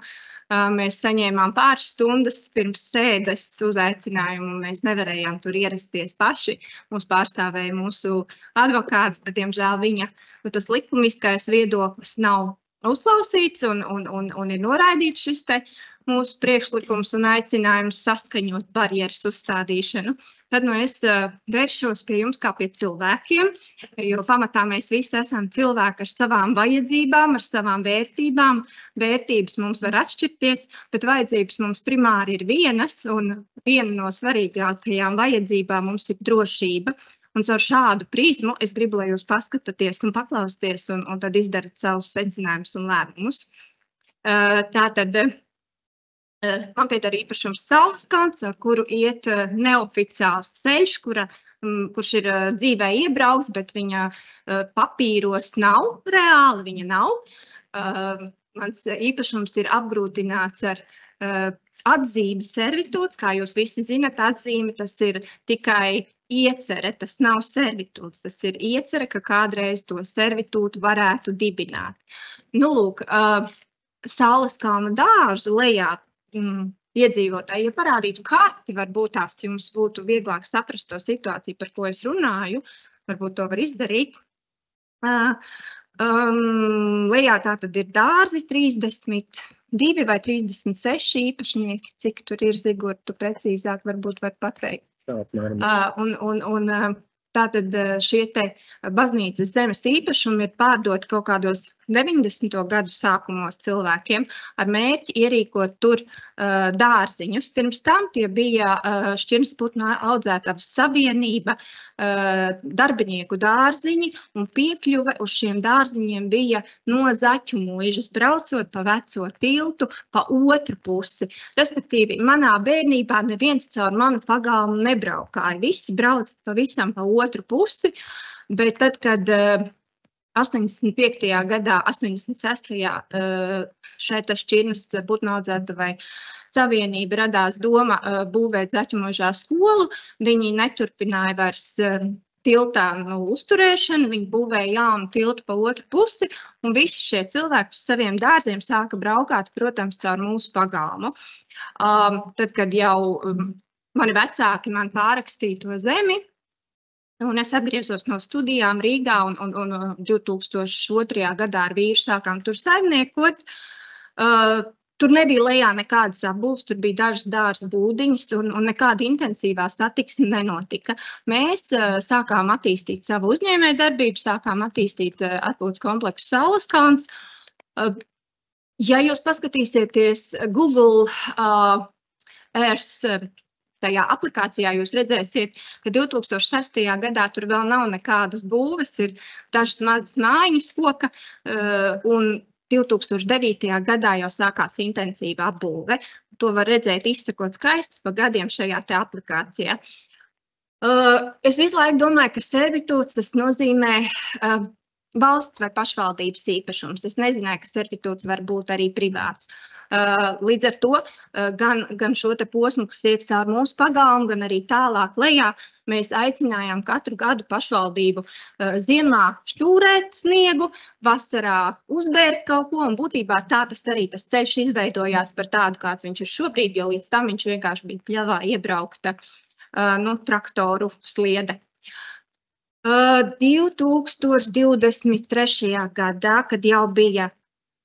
mēs saņēmām pāris stundas pirms sēdes uzaicinājumu, un mēs nevarējām tur ierasties paši. Mūs pārstāvēja mūsu advokāts, bet, diemžēl, viņa tas likumiskais viedoklis nav uzklausīts un ir noraidīts šis te mūsu priekšlikums un aicinājums saskaņot barjeras uzstādīšanu. Tad es vēršos pie jums kā pie cilvēkiem, jo pamatā mēs visi esam cilvēki ar savām vajadzībām, ar savām vērtībām. Vērtības mums var atšķirties, bet vajadzības mums primāri ir vienas, un viena no svarīgākajām vajadzībām mums ir drošība. Un caur šādu prizmu es gribu, lai jūs paskatāties un paklausties un tad izdarat savus secinājumus un lēmumus. Tātad man pieder īpašums Sauleskalns, ar kuru iet neoficiāls ceļš, kurš ir dzīvē iebraukts, bet viņa papīros nav reāli, viņa nav. Mans īpašums ir apgrūtināts ar atzīmi servitūts, kā jūs visi zinat, atzīme tas ir tikai iecere, tas nav servitūts, tas ir iecere, ka kādreiz to servitūtu varētu dibināt. Nu, lūk, Sauleskalna dārzu lejā iedzīvotāji, ja parādītu karti, varbūt tās jums būtu vieglāk saprast to situāciju, par ko es runāju, varbūt to var izdarīt. Lejā tātad ir dārzi 32 vai 36 īpašnieki, cik tur ir, Zigor, tu precīzāk varbūt var pateikt. Tātad šie te baznīcas zemes īpašumi ir pārdoti kaut kādos 90. gadu sākumos cilvēkiem ar mērķi ierīkot tur dārziņus. Pirms tam tie bija Šķirnsputnu audzētavas savienība, darbinieku dārziņi, un piekļuve uz šiem dārziņiem bija no Zaķu muižas, braucot pa veco tiltu pa otru pusi. Respektīvi, manā bērnībā neviens caur manu pagalmu nebraukāja. Visi brauc pavisam pa otru pusi, bet tad, kad 85. gadā, 86. šeit Šķirnsputnu audzētavai savienība radās doma būvēt Zaķumuižā skolu, viņi neturpināja vairs tiltā uzturēšanu, viņi būvēja jaunu tiltu pa otru pusi, un visi šie cilvēki uz saviem dārziem sāka braukāt, protams, caur mūsu pagalmu. Tad, kad jau mani vecāki man pārakstīja to zemi, un es atgriezos no studijām Rīgā, un 2002. gadā ar vīru sākām tur saimniekot. Tur nebija lejā nekādas apbūves, tur bija dažas dārza būdiņas, un nekāda intensīvā satiksme nenotika. Mēs sākām attīstīt savu uzņēmēju darbību, sākām attīstīt atpūtas kompleksu Sauleskalns. Ja jūs paskatīsieties Google Earth tajā aplikācijā, jūs redzēsiet, ka 2006. gadā tur vēl nav nekādas būves, ir dažas mazas mājiņas koka, un 2009. gadā jau sākās intensīva apbūve. To var redzēt izsakot skaisti pa gadiem šajā te aplikācijā. Es visu laiku domāju, ka servitūts tas nozīmē valsts vai pašvaldības īpašums. Es nezināju, ka servitūts var būt arī privāts. Līdz ar to gan šo te posmu, kas iet caur mūsu pagalmu, gan arī tālāk lejā, mēs aicinājām katru gadu pašvaldību ziemā šķūrēt sniegu, vasarā uzbērt kaut ko, un būtībā tā tas arī tas ceļš izveidojās par tādu, kāds viņš ir šobrīd, jo līdz tam viņš vienkārši bija pļavā iebraukta traktoru sliede. 2023. gadā, kad jau bija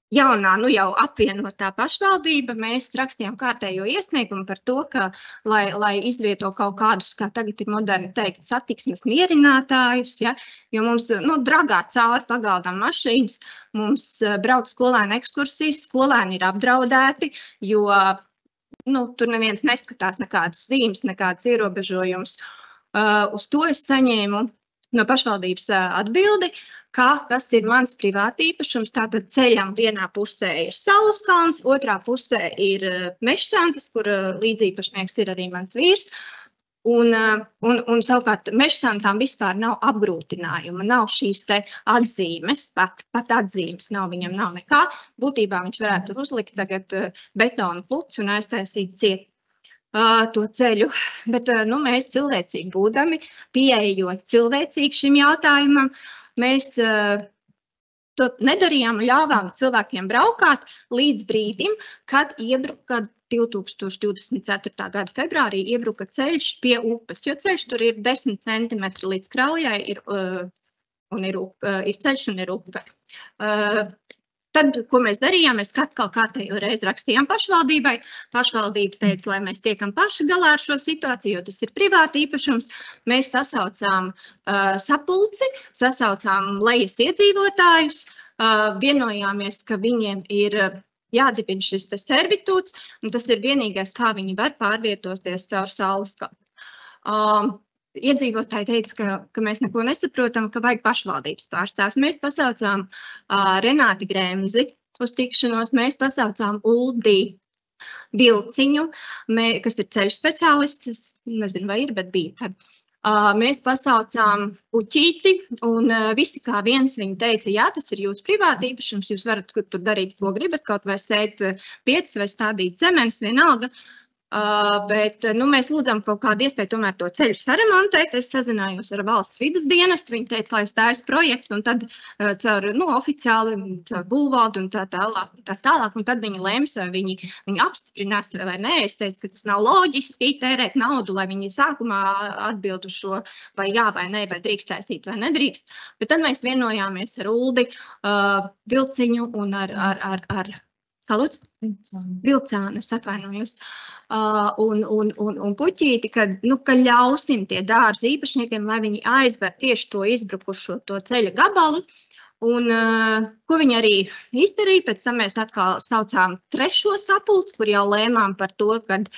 jaunā, jau apvienotā pašvaldība, mēs rakstījām kārtējo iesniegumu par to, ka, lai izvieto kaut kādus, kā tagad ir moderni teikt, satiksmes mierinātājus, ja, jo mums, dragā cauri pagaldam mašīnas, mums brauc skolēni ekskursijas, skolēni ir apdraudēti, jo, tur neviens neskatās nekādas zīmes, nekādas ierobežojumus. Uz to es saņēmu no pašvaldības atbildi, ka tas ir mans privātīpašums, tātad ceļam vienā pusē ir Sauleskalns, otrā pusē ir Mežsantas, kur līdzīpašnieks ir arī mans vīrs, un savukārt Mežsantām vispār nav apgrūtinājuma, nav šīs te atzīmes, pat atzīmes nav, viņam nav nekā, būtībā viņš varētu uzlikt tagad betonu pluci un aiztaisīt ciet to ceļu, bet mēs cilvēcīgi būdami, pieejot cilvēcīgi šim jautājumam, mēs to nedarījām un ļāvām cilvēkiem braukāt līdz brīdim, kad 2024. gada februārī iebruka ceļš pie upes, jo ceļš tur ir 10 centimetri līdz kraujai, ir ceļš un ir upe. Tad, ko mēs darījām, mēs atkal kārtējo reizi rakstījām pašvaldībai. Pašvaldība teica, lai mēs tiekam paši galā ar šo situāciju, jo tas ir privāti īpašums. Mēs sasaucām sapulci, sasaucām lejas iedzīvotājus, vienojāmies, ka viņiem ir jādibina šis servitūts, un tas ir vienīgais, kā viņi var pārvietoties caur Sauleskalnu. Iedzīvotāji teica, ka mēs neko nesaprotam, ka vajag pašvaldības pārstāvs. Mēs pasaucām Renāti Grēmzi uz tikšanos, mēs pasaucām Uldi Vilciņu, kas ir ceļu speciālists, nezinu, vai ir, bet bija tad. Mēs pasaucām Uķīti, un visi kā viens viņi teica, jā, tas ir jūsu privāti īpašums, jūs varat tur darīt, ko gribat, kaut vai sēt piecas vai stādīt cementus, vienalga. Bet mēs lūdzam kaut kādu iespēju tomēr to ceļu saremontēt. Es sazinājos ar valsts vides dienestu, viņi teica, lai es taisu projektu, un tad caur oficiāli caur būvvaldu un tā tālāk, un tad viņi lems, vai viņi apstiprinās vai nē. Es teicu, ka tas nav loģiski tērēt naudu, lai viņi sākumā atbild uz šo, vai jā, vai nē, vai drīkst taisīt, vai nedrīkst. Bet tad mēs vienojāmies ar Uldi Vilciņu un ar kā lūdzu? Vilcānu, es atvainojos. Un Puķīti, ka ļausim tie dārza īpašniekiem, lai viņi aizver tieši to izbrukušo to ceļa gabalu. Un ko viņi arī izdarīja, pēc tam mēs atkal saucām trešo sapulci, kur jau lēmām par to, kad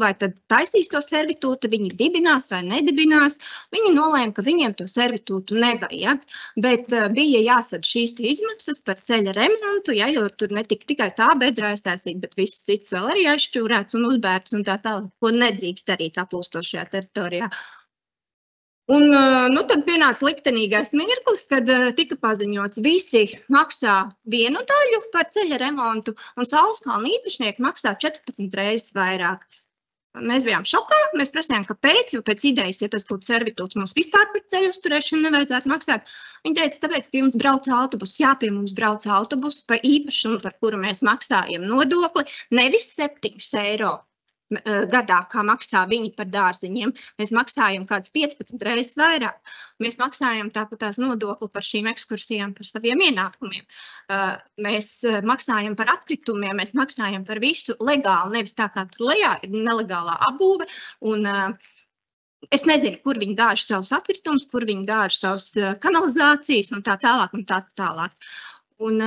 vai tad taisīs to servitūtu, viņi dibinās vai nedibinās. Viņi nolēma, ka viņiem to servitūtu nevajag, bet bija jāsad šīs izmaksas par ceļa remontu, ja, jo tur netika tikai tā bedra aiztaisīt, bet viss cits vēl arī aizšķūrēts un uzbērts un tā tālāk, ko nedrīkst darīt aplūstošajā teritorijā. Un tad pienāca liktenīgais mirklis, kad tika paziņots, visi maksā vienu daļu par ceļa remontu, un Sauleskalna īpašnieki maksā 14 reizes vairāk. Mēs bijām šokā, mēs prasījām, kāpēc, jo pēc idejas, ja tas būtu servitūts, mums vispār par ceļu uzturēšanu nevajadzētu maksāt. Viņi teica, tāpēc, ka jums brauc autobus, jā, pie mums brauc autobus pa īpašumu, par kuru mēs maksājam nodokli, nevis 7 eiro. Gadā, kā maksā viņi par dārziņiem. Mēs maksājam kāds 15 reizes vairāk. Mēs maksājam tāpatās nodokli par šīm ekskursijām, par saviem ienākumiem. Mēs maksājam par atkritumiem, mēs maksājam par visu legāli, nevis tā kā tur lejā ir nelegālā apbūve. Un es nezinu, kur viņi gāž savus atkritumus, kur viņi gāž savus kanalizācijas un tā tālāk un tā tālāk. Un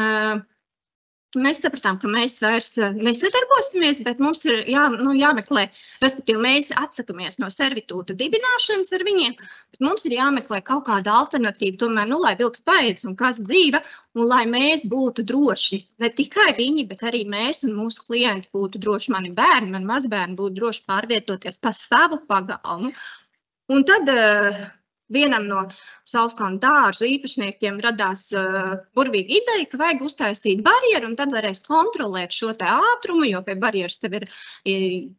mēs sapratām, ka mēs vairs nesadarbosimies, bet mums ir jāmeklē, respektīvi mēs atsakamies no servitūta dibināšanas ar viņiem, bet mums ir jāmeklē kaut kāda alternatīva, tomēr, lai vilks paēdz un kas dzīve, un lai mēs būtu droši, ne tikai viņi, bet arī mēs un mūsu klienti būtu droši, mani bērni, mani mazbērni būtu droši pārvietoties pa savu pagalmu. Un tad vienam no Sauleskalna dārzu īpašniekiem radās burvīga ideja, ka vajag uztaisīt barjeru, un tad varēs kontrolēt šo te ātrumu, jo pie barjeras tev ir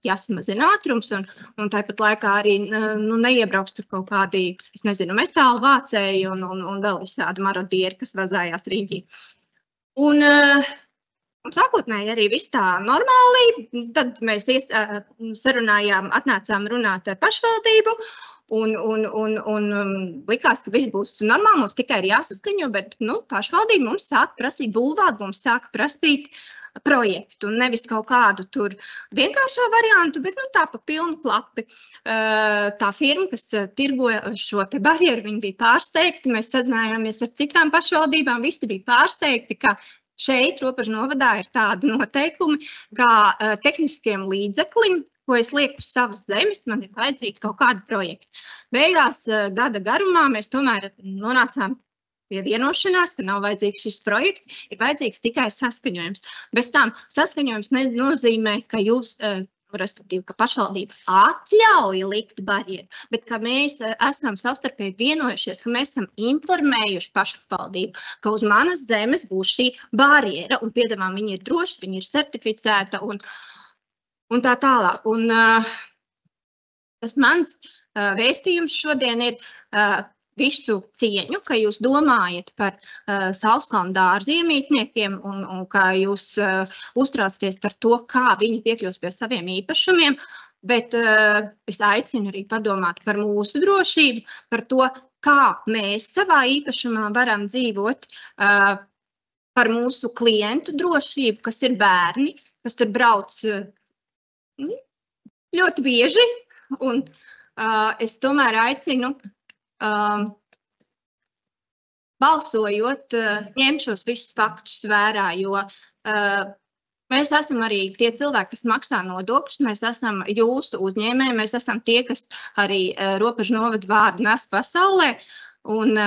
jāsamazina ātrums, un tāpat laikā arī neiebrauks tur kaut kādi, es nezinu, metāla vācēji un vēl visādi marodieri, kas vazājās riņķī. Un sākotnēji arī viss tā normāli, tad mēs sarunājām, atnācām runāt ar pašvaldību, un likās, ka viss būs normāli, mums tikai ir jāsaskaņo, bet pašvaldība mums sāka prasīt būvāt, mums sāka prasīt projektu, un nevis kaut kādu tur vienkāršo variantu, bet tā pa pilnu klapi. Tā firma, kas tirgoja šo te barjeru, viņi bija pārsteigti, mēs sazinājāmies ar citām pašvaldībām, visi bija pārsteigti, ka šeit Robežu novadā ir tādi noteikumi, kā tehniskiem līdzeklim, ko es lieku uz savas zemes, man ir vajadzīgi kaut kādi projekti. Beigās gada garumā mēs tomēr nonācām pie vienošanās, ka nav vajadzīgs šis projekts, ir vajadzīgs tikai saskaņojums. Bez tām saskaņojums nenozīmē, ka jūs, respektīvi, ka pašvaldība atļauj likt barjeru, bet ka mēs esam savstarpēji vienojušies, ka mēs esam informējuši pašvaldību, ka uz manas zemes būs šī barjera, un piedāvām viņi ir droši, viņi ir certificēta un tā tālāk. Un tas mans vēstījums šodien ir visu cieņu, ka jūs domājat par Saulskalnu dārzu iemītniekiem un ka jūs uztraucaties par to, kā viņi piekļūs pie saviem īpašumiem, bet es aicinu arī padomāt par mūsu drošību, par to, kā mēs savā īpašumā varam dzīvot, par mūsu klientu drošību, kas ir bērni, kas tur brauc ļoti bieži, un es tomēr aicinu balsojot, ņemt šos visus faktus vērā, jo mēs esam arī tie cilvēki, kas maksā nodokļus, mēs esam jūsu uzņēmēji, mēs esam tie, kas arī Robežu novadu vārdu nes pasaulē, un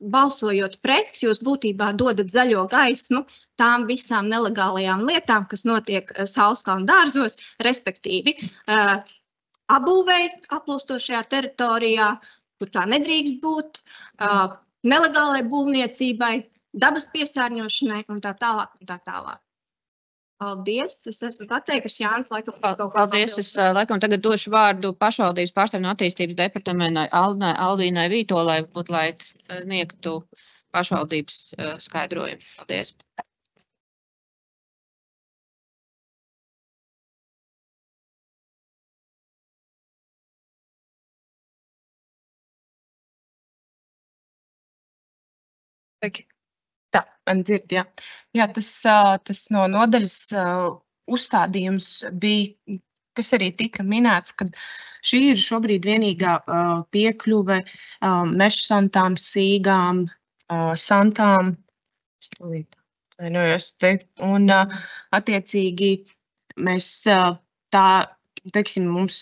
balsojot pret, jūs būtībā dodat zaļo gaismu tām visām nelegālajām lietām, kas notiek Saulskalnu dārzos, respektīvi apbūvēji aplūstošajā teritorijā, kur tā nedrīkst būt, nelegālai būvniecībai, dabas piesārņošanai un tā tālāk un tā tālāk. Paldies, es esmu pateikusi, Jānis, laikam kaut ko. Paldies, es laikam tagad došu vārdu pašvaldības pārstāvju no attīstības departamentai Alvīnai Vītolai, lai sniegtu pašvaldības skaidrojumu. Paldies. Tā, man dzird, jā. Jā, tas no nodaļas uzstādījums bija, kas arī tika minēts, ka šī ir šobrīd vienīgā piekļuve mežsantām, sīgām, santām. Un attiecīgi mēs mums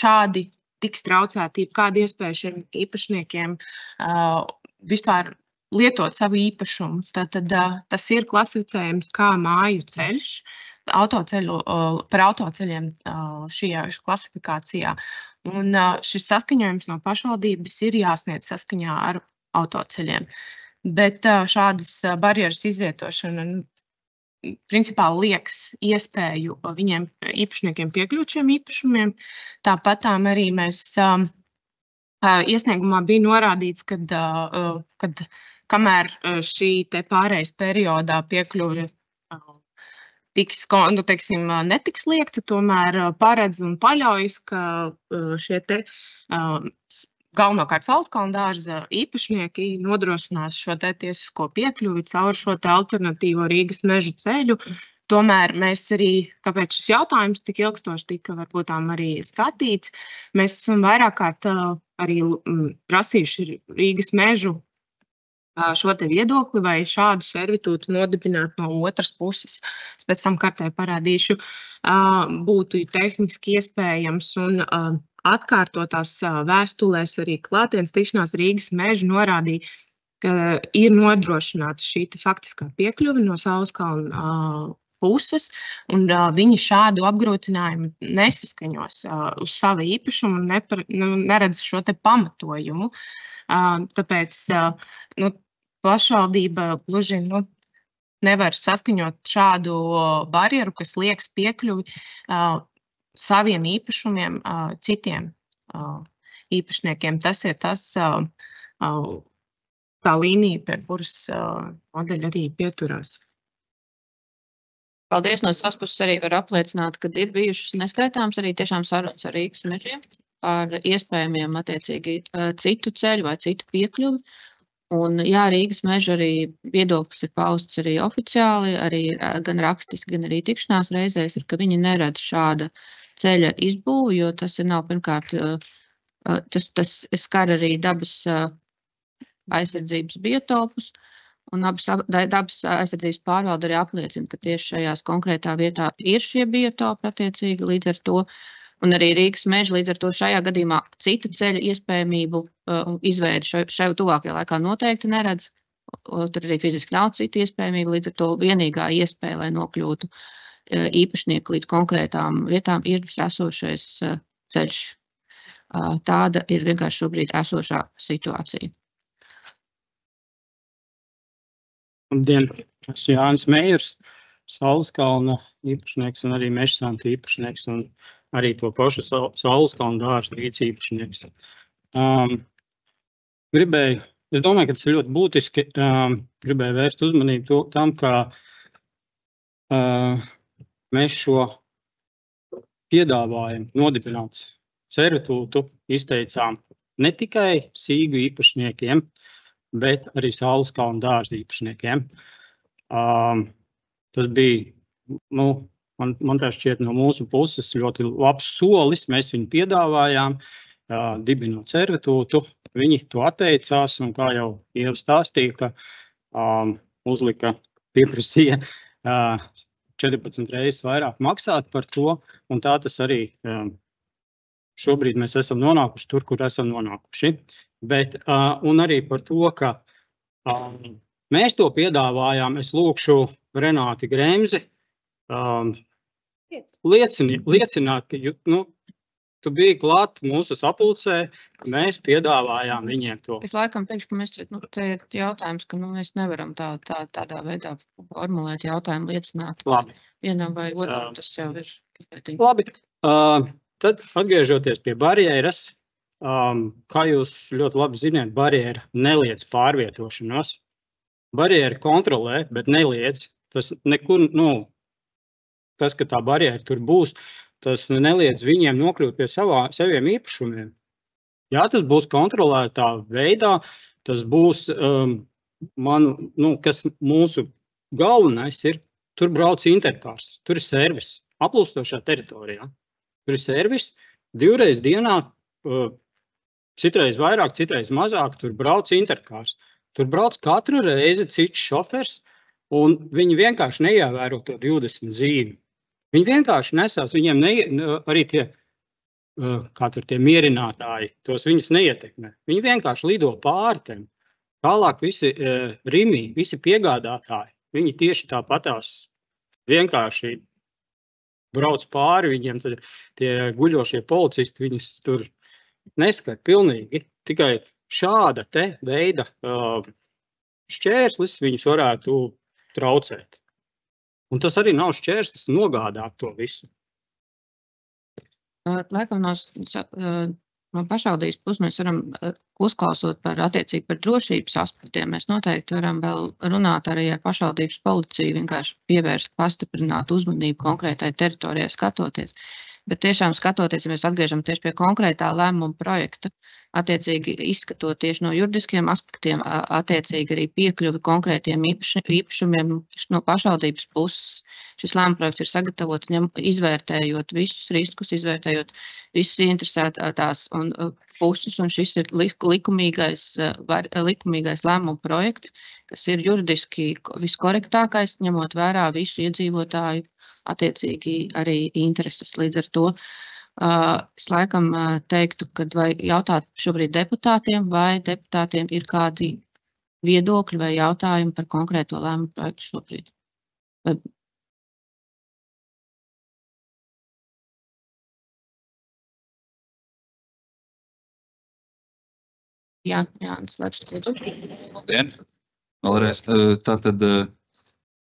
šādi tiks traucēti, kāda iespēja šiem īpašniekiem vispār lietot savu īpašumu. Tad tas ir klasificējums kā māju ceļš, par autoceļiem šajā klasifikācijā. Un šis saskaņojums no pašvaldības ir jāsniedz saskaņā ar autoceļiem. Bet šādas barjeras izvietošana principā liekas iespēju viņiem īpašniekiem piekļūt šiem īpašumiem. Tāpat arī mēs iesniegumā bija norādīts, kad kamēr šī te pārejas periodā piekļuve netiks liekta, tomēr paredz un paļaujas, ka šie te galvenokārt Saulskalnu dārza īpašnieki nodrošinās šo te tiesisko piekļuvi caur šo te alternatīvo Rīgas mežu ceļu. Tomēr mēs arī, kāpēc šis jautājums tik ilgstoši tika varbūt arī skatīts, mēs esam vairāk kārt arī prasījuši Rīgas mežu šo te viedokli vai šādu servitūtu nodibināt no otras puses. Es pēc tam kartē parādīšu, būtu tehniski iespējams un atkārtotās vēstulēs arī klātienes tikšanās Rīgas mežu norādīja, ka ir nodrošināta šī faktiskā piekļuve no Saulskalnu puses, un viņi šādu apgrūtinājumu nesaskaņos uz savu īpašumu un neredz šo te pamatojumu. Tāpēc pašvaldība gluži nevar saskaņot šādu barjeru, kas liekas piekļuvi saviem īpašumiem citiem īpašniekiem. Tas ir tā līnija, pie kuras modeļi arī pieturās. Paldies, no savas puses arī var apliecināt, ka ir bijušas neskaitāmas arī tiešām sarunas ar Rīgas mežiem. par iespējamiem attiecīgi citu ceļu vai citu piekļuvi. Un, jā, Rīgas meža arī viedoklis ir pausts arī oficiāli, arī gan rakstiski, gan arī tikšanās reizēs, ir, ka viņi neredz šāda ceļa izbūvi, jo tas nav pirmkārt, tas skar arī dabas aizsardzības biotopus, un dabas aizsardzības pārvalde arī apliecina, ka tieši šajās konkrētā vietā ir šie biotopi attiecīgi līdz ar to. Un arī Rīgas meža līdz ar to šajā gadījumā cita ceļa iespējamību izveidi šajā tuvākajā laikā noteikti neredz. Tur arī fiziski nav cita iespējamība, līdz ar to vienīgā iespēja, lai nokļūtu īpašnieki līdz konkrētām vietām, ir esošais ceļš. Tāda ir vienkārši šobrīd esošā situācija. Labdien, esmu Jānis Meijers, Sauleskalna īpašnieks un arī Mežsanta īpašnieks un arī to pašu Sauleskalna dārza rīts īpašnieks. Es domāju, ka tas ir ļoti būtiski, gribēju vērst uzmanību tam, ka mēs šo piedāvājumu nodibināt servitūtu izteicām ne tikai sīgu īpašniekiem, bet arī Sauleskalna dārza īpašniekiem. Tas bija, man tā šķiet no mūsu puses ļoti labs solis. Mēs viņu piedāvājām, dibinot servitūtu. Viņi to atteicās un, kā jau Ieva stāstīja, ka pieprasīja 14 reizes vairāk maksāt par to, un tā tas arī šobrīd mēs esam nonākuši tur, kur esam nonākuši. Bet, un arī par to, ka mēs to piedāvājām, es lūkšu Renāti Gremzi liecināt, ka tu biji klāt mūsu sapulcē, mēs piedāvājām viņiem to. Es laikam teikšu, ka te ir jautājums, ka mēs nevaram tādā veidā formulēt jautājumu liecināt. Labi. Vienam vai otram tas jau ir. Labi. Tad atgriežoties pie barjeras, kā jūs ļoti labi ziniet, barjera neliedz pārvietošanos. Barjera kontrolē, bet neliedz. Tas nekur, tas, ka tā barjera tur būs, tas neliedz viņiem nokļūt pie saviem īpašumiem. Jā, tas būs kontrolētā veidā, tas būs, kas mūsu galvenais ir, tur brauc interkārs, tur ir servis, aplūstošā teritorijā. Tur ir servis, 2 reizes dienā, citreiz vairāk, citreiz mazāk, tur brauc interkārs. Tur brauc katru reizi cits šofers, un viņi vienkārši neievēro to 20 zīmi. Viņi vienkārši nesās, viņiem arī tie mierinātāji, tos viņus neietekmē. Viņi vienkārši lido pāri tiem. Tālāk visi rimī, visi piegādātāji, viņi tieši tāpatās vienkārši brauc pāri, viņiem tie guļošie policisti, viņus tur neskar pilnīgi. Tikai šāda te veida šķērslis viņus varētu traucēt. Un tas arī nav šķērslis nogādāt to visu. Laikam no pašvaldības puses mēs varam uzklausot par drošības aspektiem. Mēs noteikti varam vēl runāt arī ar pašvaldības policiju, vienkārši pievērst, pastiprināt uzmanību konkrētai teritorijai skatoties. Bet tiešām skatoties, ja mēs atgriežam tieši pie konkrētā lēmuma projekta, attiecīgi izskatot tieši no juridiskiem aspektiem, attiecīgi arī piekļuvi konkrētiem īpašumiem no pašvaldības puses. Šis lēmuma projekts ir sagatavots, izvērtējot visus riskus, izvērtējot visas interesētās puses, un šis ir likumīgais lēmuma projekts, kas ir juridiski viskorektākais, ņemot vērā visu iedzīvotāju attiecīgi arī intereses. Līdz ar to es laikam teiktu, kad vai jautāt šobrīd deputātiem, vai deputātiem ir kādi viedokļi vai jautājumi par konkrēto lēmumu projektu šobrīd. Jā, Jānis, lūdzu. Labdien! Vēlreiz, tātad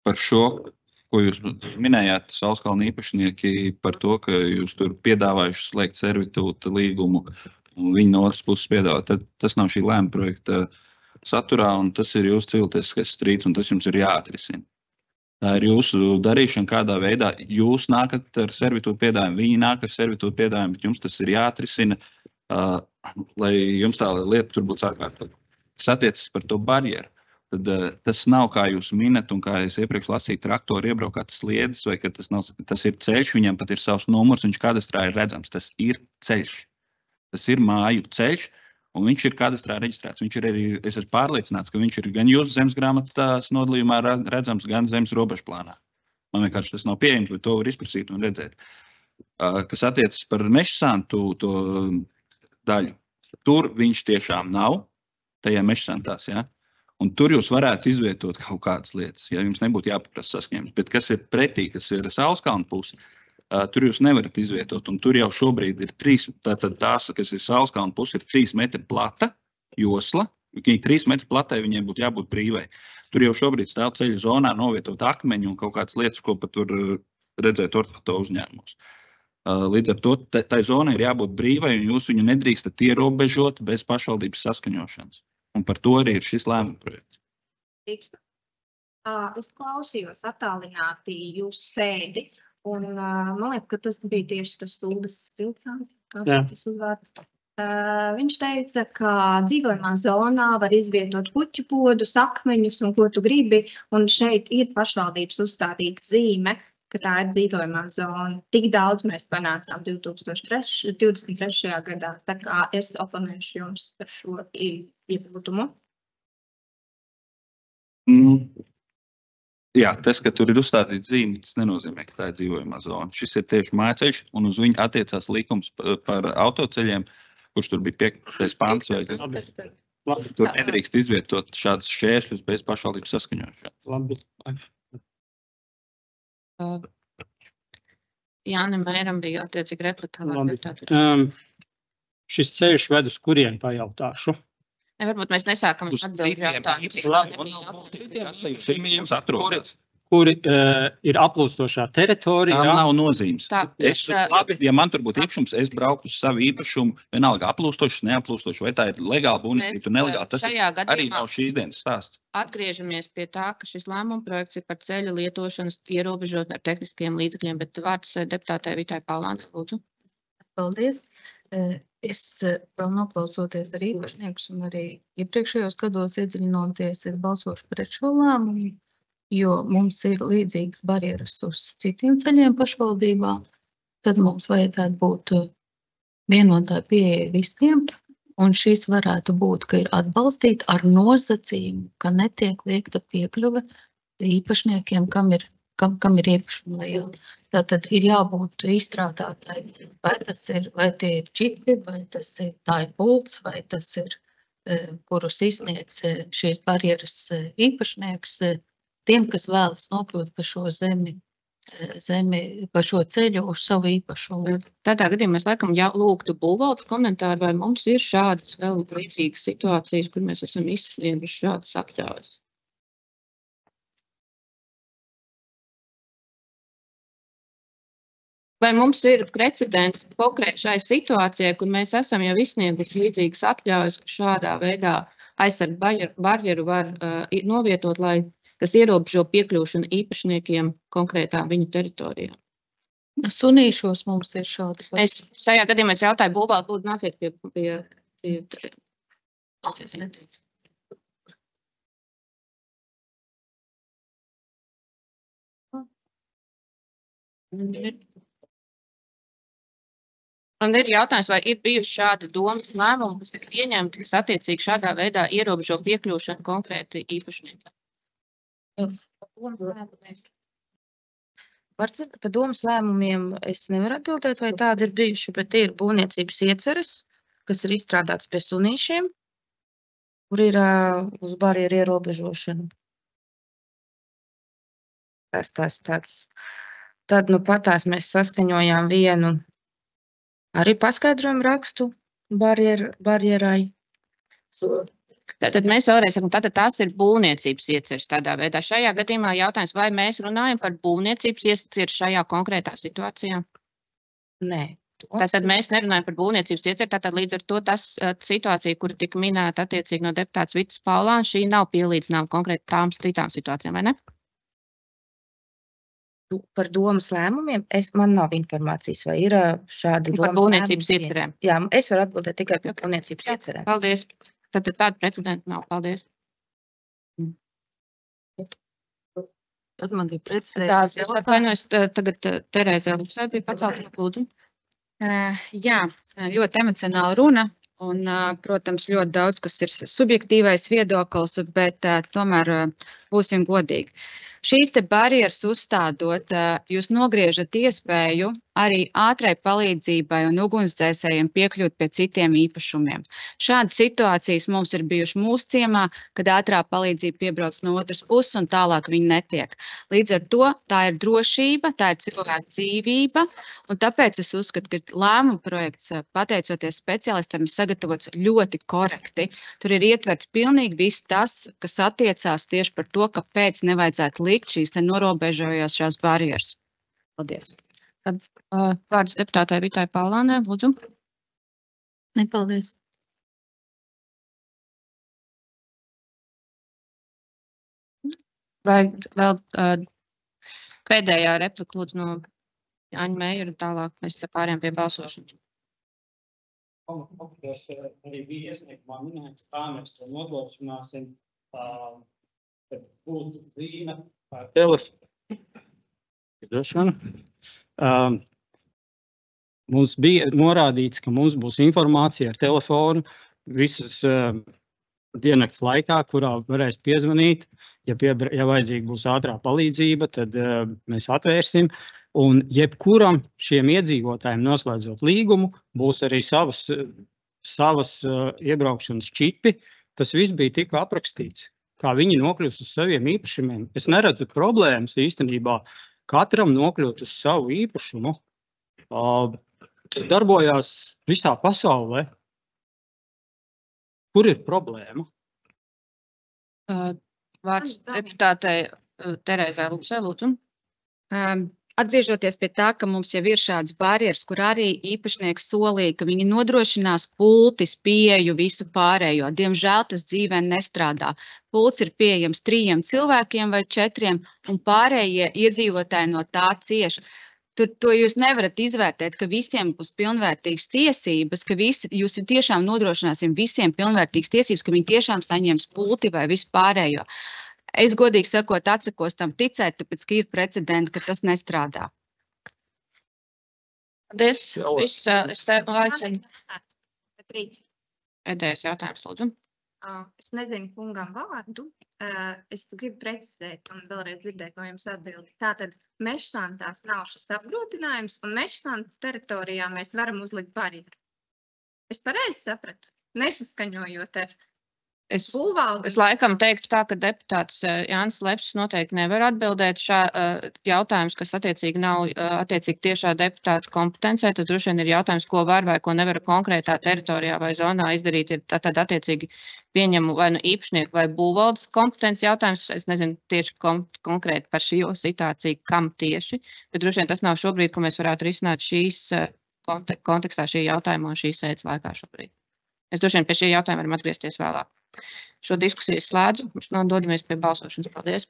par šo, ko jūs minējāt, Sauleskalna īpašnieki par to, ka jūs tur piedāvājuši slēgt servitūta līgumu un viņi no otras puses piedāvā. Tas nav šī lēmuma projekta saturā un tas ir jūsu cilvēciskais strīds un tas jums ir jāatrisina. Tā ir jūsu darīšana, kādā veidā jūs nākat ar servitūta piedāvājumu, viņi nāk ar servitūta piedāvājumu, bet jums tas ir jāatrisina lai jums tā lieta tur būtu sakārtot. Kas attiecas par to barjeru, tad tas nav, kā jūs minat, un kā es iepriekš lasīju, traktori iebraukāt sliedes, vai ka tas ir ceļš, viņam pat ir savs numurs, viņš kadastrā ir redzams. Tas ir ceļš. Tas ir māju ceļš, un viņš ir kadastrā reģistrēts. Viņš ir arī, es esmu pārliecināts, ka viņš ir gan jūsu zemesgrāmatas nodalījumā redzams, gan zemes robežplānā. Man vienkārši tas nav pieejams, bet to var izprasīt un redzēt. Kas attiecas par mežsantu to daļu, tur viņš tiešām nav, tajā mežsantās, ja? Un tur jūs varētu izvietot kaut kādas lietas, ja jums nebūtu jāpaprasa saskaņojums. Bet kas ir pretī, kas ir Sauleskalna puse, tur jūs nevarat izvietot. Un tur jau šobrīd ir 3, tātad tās, kas ir Sauleskalna puse, ir 3 metri plata josla. 3 metri platai viņiem būtu jābūt brīvai. Tur jau šobrīd stāv ceļu zonā novietot akmeņu un kaut kādas lietas, ko pat tur redzēt ortofoto uzņēmumos. Līdz ar to tai zonai ir jābūt brīvai, un jūs viņu nedrīkstat ierobežot bez pašvaldības saskaņošanas. Un par to arī ir šis lēmuma projekts. Es klausījos attālināti jūsu sēdi, un man liekas, ka tas bija tieši tas Uldas Vilcāns, kā tas uzvārds. Viņš teica, ka dzīvojamā zonā var izvietot puķu podus, akmeņus un ko tu gribi, un šeit ir pašvaldības uzstādīta zīme, ka tā ir dzīvojamā zona. Tik daudz mēs panācām 2023. gadā, tā kā es oponēšu jums par šo iebūtumu. Jā, tas, ka tur ir uzstādīta zīme, tas nenozīmē, ka tā ir dzīvojamā zona. Šis ir tieši mājceļš, un uz viņu attiecās likums par autoceļiem, kurš tur bija 5. pants. Tur nedrīkst izvietot šādas šķēršļus bez pašvaldības saskaņošanas. Labi. Jānim Mēram bija attiecīgi replika. Šis ceļš ved uz kurien pajautāšu? Varbūt mēs nesākam atbildi jautājumu. Kuri ir aplūstošā teritorijā. Tā nav nozīmes. Ja man tur būtu īpašums, es brauku uz savu īpašumu, vienalga aplūstošs, neaplūstošs, vai tā ir legāla būvniecība, nelegāla. Tas arī nav šīs dienas stāsts. Atgriežamies pie tā, ka šis lēmuma projekts ir par ceļa lietošanas ierobežot ar tehniskiem līdzekļiem, bet vārds deputātei Vitai Paulānai, lūdzu. Paldies. Es vēl noklausoties ar īpašniekus un arī iepriekšējos gados iedziļinoties, es balsošu pret šo lēmumu, jo mums ir līdzīgas barjeras uz citiem ceļiem pašvaldībā, tad mums vajadzētu būt vienotāji pieeja visiem, un šīs varētu būt, ka ir atbalstīta ar nosacījumu, ka netiek liekta piekļuve īpašniekiem, kam ir īpašuma liela. Tātad ir jābūt izstrādātai, vai tie ir čipi, vai tas ir tā ir pults, vai tas ir, kurus izsniedz šīs barjeras īpašnieks, tiem, kas vēlas nokļūt pa šo zemi, pa šo ceļu uz savu īpašumu. Tādā gadījumā mēs laikam lūgtu Bulvaldes komentāru, vai mums ir šādas vēl līdzīgas situācijas, kur mēs esam izsnieguši šādas atļaujas. Vai mums ir precedents konkrēti šai situācijai, kur mēs esam jau izsnieguši līdzīgas atļaujas, ka šādā veidā aizsardz barjeru var novietot, kas ierobežo piekļūšanu īpašniekiem konkrētā viņu teritorijā? Sunīšos mums ir šādi. Šajā gadījumā es jautāju Bulvaldi, lūdzu nāciet pie Man ir jautājums, vai ir bijuši šādi domas lēmumi, kas ir pieņemti, kas attiecīgi šādā veidā ierobežo piekļūšanu konkrēti īpašniekiem? Par domas lēmumiem es nevaru atbildēt, vai tādi ir bijuši, bet ir būvniecības ieceres, kas ir izstrādāts pie sunīšiem, kur ir uz barjeru ierobežošanu. Tad nu patās mēs saskaņojām vienu arī paskaidrojumu rakstu barjerai. Tātad mēs vēlreiz sakam, tātad tās ir būvniecības ieceres tādā veidā. Šajā gadījumā jautājums, vai mēs runājam par būvniecības ieceres šajā konkrētā situācijā? Nē. Tātad mēs nerunājam par būvniecības ieceri, tātad līdz ar to tas situācija, kura tika minēta attiecīgi no deputāts Vitas Paulāns, šī nav pielīdzināma konkrēti tām citām situācijām, vai ne? Par domas lēmumiem man nav informācijas, vai ir šādi Par domas būvniecības lēmumi. iecerēm. Jā, es varu atbildēt tikai par būvniecības iecerēm. Paldies. Tad tāda precedenta nav. Paldies. Tad man ir precedents. Tā, es atvainojos, tagad Terēzē Lūksai bija pacelta lūdzu. Jā, ļoti emocionāla runa. Un, protams, ļoti daudz, kas ir subjektīvais viedoklis, bet tomēr būsim godīgi. Šīs te barjeras uzstādot, jūs nogriežat iespēju arī ātrai palīdzībai un ugunsdzēsējiem piekļūt pie citiem īpašumiem. Šādas situācijas mums ir bijušas mūsu ciemā, kad ātrā palīdzība piebrauc no otras puses un tālāk viņi netiek. Līdz ar to tā ir drošība, tā ir cilvēka dzīvība, un tāpēc es uzskatu, ka lēmuma projekts, pateicoties speciālistiem, ir sagatavots ļoti korekti. Tur ir ietverts pilnīgi viss tas, kas attiecās tieši par to, kāpēc nevajadzētu likt šīs te norobežojošās barjeras. Paldies. Tad vārds deputātai Vitai Paulānē, lūdzu. Paldies. Vai vēl pēdējā replika, lūdzu, no Jāņa Meijera, tālāk mēs pārējām pie balsošanas. Arī bija iesniegumā minēts, kā mēs to nodrošināsim, kad būs zīme ar telefonu. Mums bija norādīts, ka mums būs informācija ar telefonu visas diennakts laikā, kurā varēs piezvanīt. Ja vajadzīga būs ātrā palīdzība, tad mēs atvērsim. Un jebkuram šiem iedzīvotājiem noslēdzot līgumu, būs arī savas iebraukšanas čipi. Tas viss bija tik aprakstīts, kā viņi nokļūs uz saviem īpašumiem. Es neredzu problēmas īstenībā katram nokļūt uz savu īpašumu. Darbojās visā pasaulē. Kur ir problēma? Vārds deputātei Terēzai Lūksai, lūdzu. Atgriežoties pie tā, ka mums jau ir šādas barjeras, kur arī īpašnieks solīja, ka viņi nodrošinās pultis, pieeju, visu pārējo. Diemžēl tas dzīvē nestrādā. Pults ir pieejams 3 cilvēkiem vai 4, un pārējie iedzīvotāji no tā cieš. To jūs nevarat izvērtēt, ka visiem būs pilnvērtīgas tiesības, ka jūs tiešām nodrošināsim visiem pilnvērtīgas tiesības, ka viņi tiešām saņems pulti vai visu pārējo. Es godīgi sakot, atsakos tam ticēt, tāpēc, ka ir precedenti, ka tas nestrādā. Paldies. Es tev aicinu. Pēdējais jautājums, lūdzu. Es nezinu kungam vārdu. Es gribu precizēt un vēlreiz dzirdēt no jums atbildi. Tātad mežsantās nav šis apgrūtinājums, un mežsantas teritorijā mēs varam uzlikt barjeru. Es pareizi sapratu, nesaskaņojot ar būvvaldi. Es laikam teiktu tā, ka deputāts Jānis Lepsis noteikti nevar atbildēt jautājumus, kas attiecīgi nav tiešā deputāta kompetencē. Tad droši vien ir jautājums, ko var vai ko nevar konkrētā teritorijā vai zonā izdarīt. Ir tad attiecīgi pieņemu vai nu īpašnieku vai būvvaldes kompetences jautājums. Es nezinu tieši konkrēti par šo situāciju, kam tieši, bet droši vien tas nav šobrīd, ko mēs varētu risināt šīs kontekstā šī jautājuma un šīs sēdes laikā šobrīd. Mēs droši vien pie šī jautājuma varam atgriezties vēlāk. Šo diskusiju slēdzu, dodamies pie balsošanas. Paldies.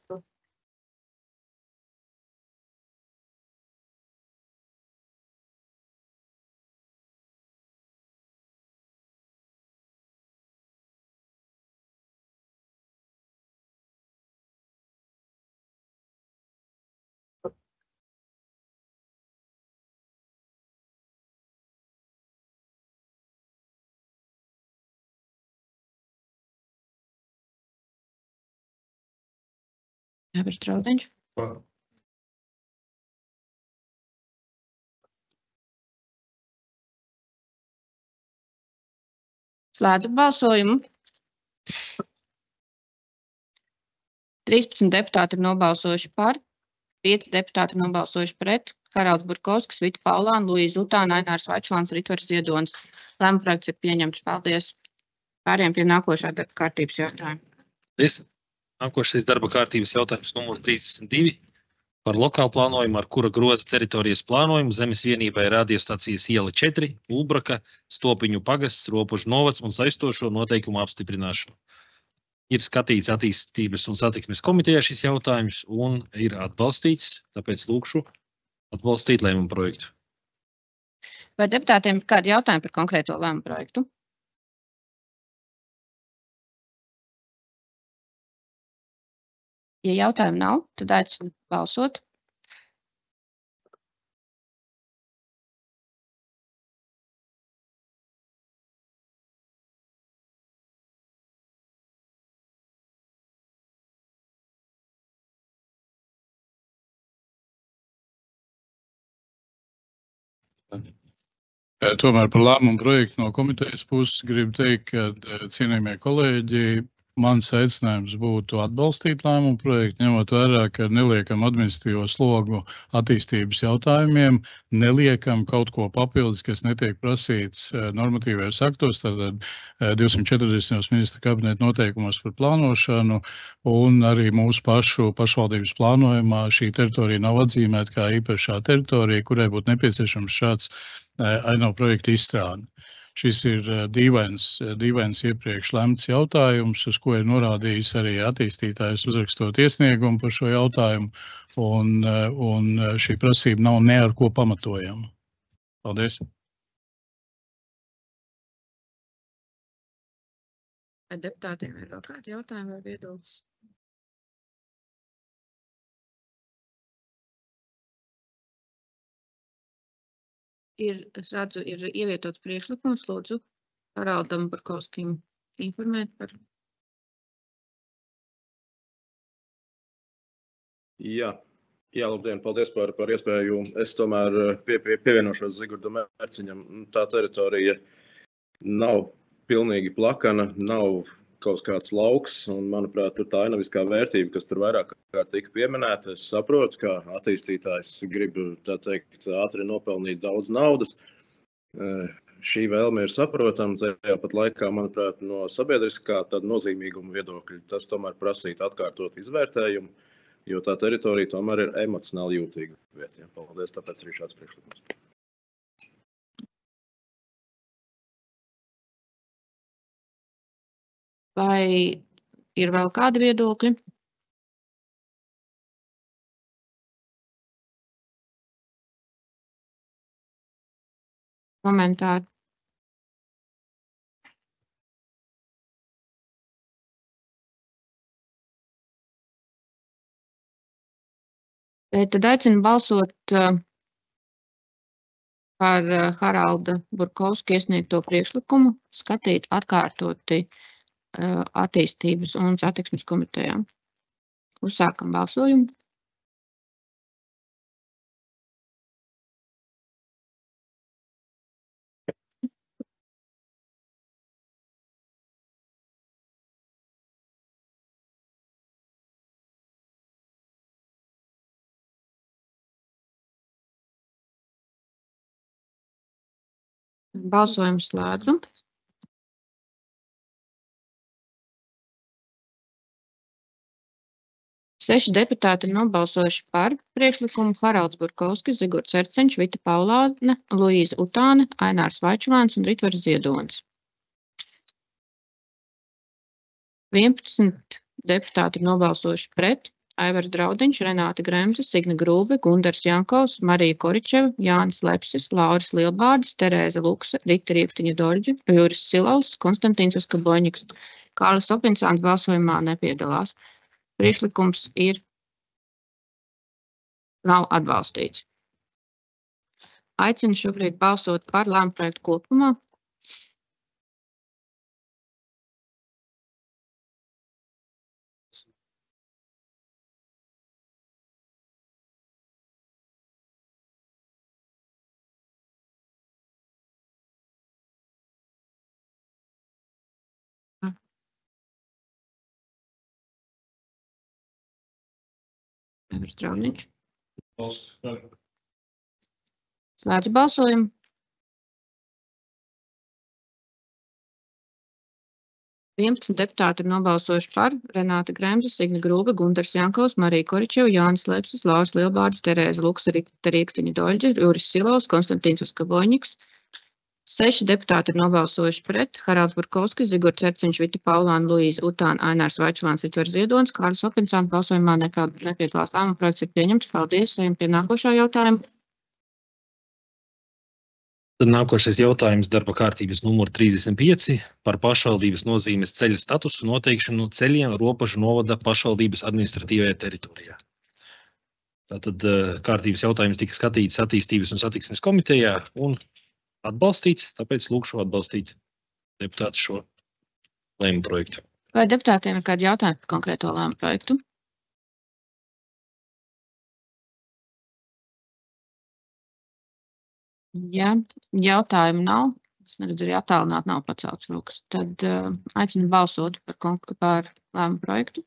Jāvis Traudiņš. Slēdzu balsojumu. 13 deputāti ir nobalsojuši par, 5 deputāti ir nobalsojuši pret. Haralds Burkovskis, Vita Paulāna, Luīza Utāna, Ainārs Vaičlāns, Ritvars Ziedonis. Lēmuma projekts ir pieņemts. Paldies. Pārējiem pie nākošā darba kārtības jautājuma. Paldies. Nākošais darba kārtības jautājums numur 32 par lokālu plānojumu, ar kura groza teritorijas plānojumu zemes vienībai radiostacijas iela 4, Ulbraka, Stopiņu pagasts, Ropužu novads un saistošo noteikumu apstiprināšanu. Ir skatīts attīstības un satiksmes komitejā šis jautājums un ir atbalstīts, tāpēc lūkšu atbalstīt lēmumu projektu. Vai deputātiem ir kādi jautājumi par konkrēto lēmumu projektu? Ja jautājumu nav, tad aicinu balsot. Tomēr par lēmumu projektu no komitejas puses gribu teikt, ka cienījamie kolēģi, mans aicinājums būtu atbalstīt lēmumu projektu, ņemot vērā, ka neliekam administratīvo slogu attīstības jautājumiem, neliekam kaut ko papildus, kas netiek prasīts normatīvajos aktos, tātad 240. ministra kabineta noteikumos par plānošanu, un arī mūsu pašu pašvaldības plānojumā šī teritorija nav atzīmēta kā īpašā teritorija, kurai būtu nepieciešams šāds ainavu projektu izstrāde. Šis ir dīvains iepriekš lemts jautājums, uz ko ir norādījis arī attīstītājs uzrakstot iesniegumu par šo jautājumu, un šī prasība nav ne ar ko pamatojama. Paldies. Vai deputātiem ir vēl kādi jautājumi vai viedoklis? Es redzu, ir ievietots priekšlikums, lūdzu, Haraldam Burkovskim informēt par. Jā, labdien, paldies par iespēju. Es tomēr pievienošos Zigurdam Mērciņam. Tā teritorija nav pilnīgi plakana, nav kaut kāds lauks, un, manuprāt, tur tā ainaviskā vērtība, kas tur vairāk kārt tika pieminēta. Es saprotu, ka attīstītājs grib, tā teikt, ātri nopelnīt daudz naudas. Šī vēlme ir saprotama, tajā pat laikā, manuprāt, no sabiedriskā tāda nozīmīguma viedokļa tas tomēr prasīt atkārtot izvērtējumu, jo tā teritorija tomēr ir emocionāli jūtīga vietā. Paldies, tāpēc arī šāds priekšlikums. Vai ir vēl kādi viedokļi? Komentāri? Tad aicinu balsot par Haralda Burkovska iesniegto priekšlikumu, skatīt atkārtoti attīstības un satiksmes komitejām. Uzsākam balsojumu. Balsojumu slēdzu. Seši deputāti ir nobalsojuši par priekšlikumu: Haralds Burkovskis, Zigorts Erceņš, Vita Paulāne, Luīza Utāne, Ainārs Vaičulēns un Ritvars Ziedonis. 11 deputāti ir nobalsojuši pret: Aivars Draudiņš, Renāte Gremse, Signe Grūbe, Gundars Jankovs, Marija Koričeva, Jānis Lepsis, Lauris Lielbārdis, Terēza Lukse, Rita Riekstiņa Doļģe, Juris Silaus, Konstantīns Uskaboņiks. Kārlis Opinsāns balsojumā nepiedalās. Priekšlikums nav atbalstīts. Aicinu šobrīd balsot par lēmumu projektu kopumā. Strauniņš. Slēdzu balsojumu. Deputāti ir nobalsojuši par: Renāte Gremse, Signe Grūbe, Gundars Jankovs, Marija Koričeva, Jānis Lepsis, Lauris Lielbārdis, Terēza Lukse, Rita Riekstiņa Doļģe, Juris Silaus, Konstantīns Uskaboņiks. 6 deputāti ir nobalsojuši pret: Haralds Burkovskis, Zigorts Erciņš, Vita Paulāna, Luīza Utāna, Ainārs Vaičelāns, Ritvers Ziedonis, Kārlis Opinsāns. Balsojumā nepiedalās. Lēmuma projekts ir pieņemts. Paldies. Ejam pie nākošā jautājuma. Tad nākošais jautājums darba kārtības numur 35 par pašvaldības nozīmes ceļa statusu noteikšanu ceļiem Ropažu novada pašvaldības administratīvajā teritorijā. Tātad kārtības jautājums tika skatīts attīstības un satiksmes komitejā un atbalstīts, tāpēc lūkšu atbalstīt deputātu šo lēmumu projektu. Vai deputātiem ir kādi jautājumi par konkrēto lēmumu projektu? Ja jautājumu nav, es neredzu arī attālināt, nav pacelts rokas, tad aicinu balsot par lēmumu projektu.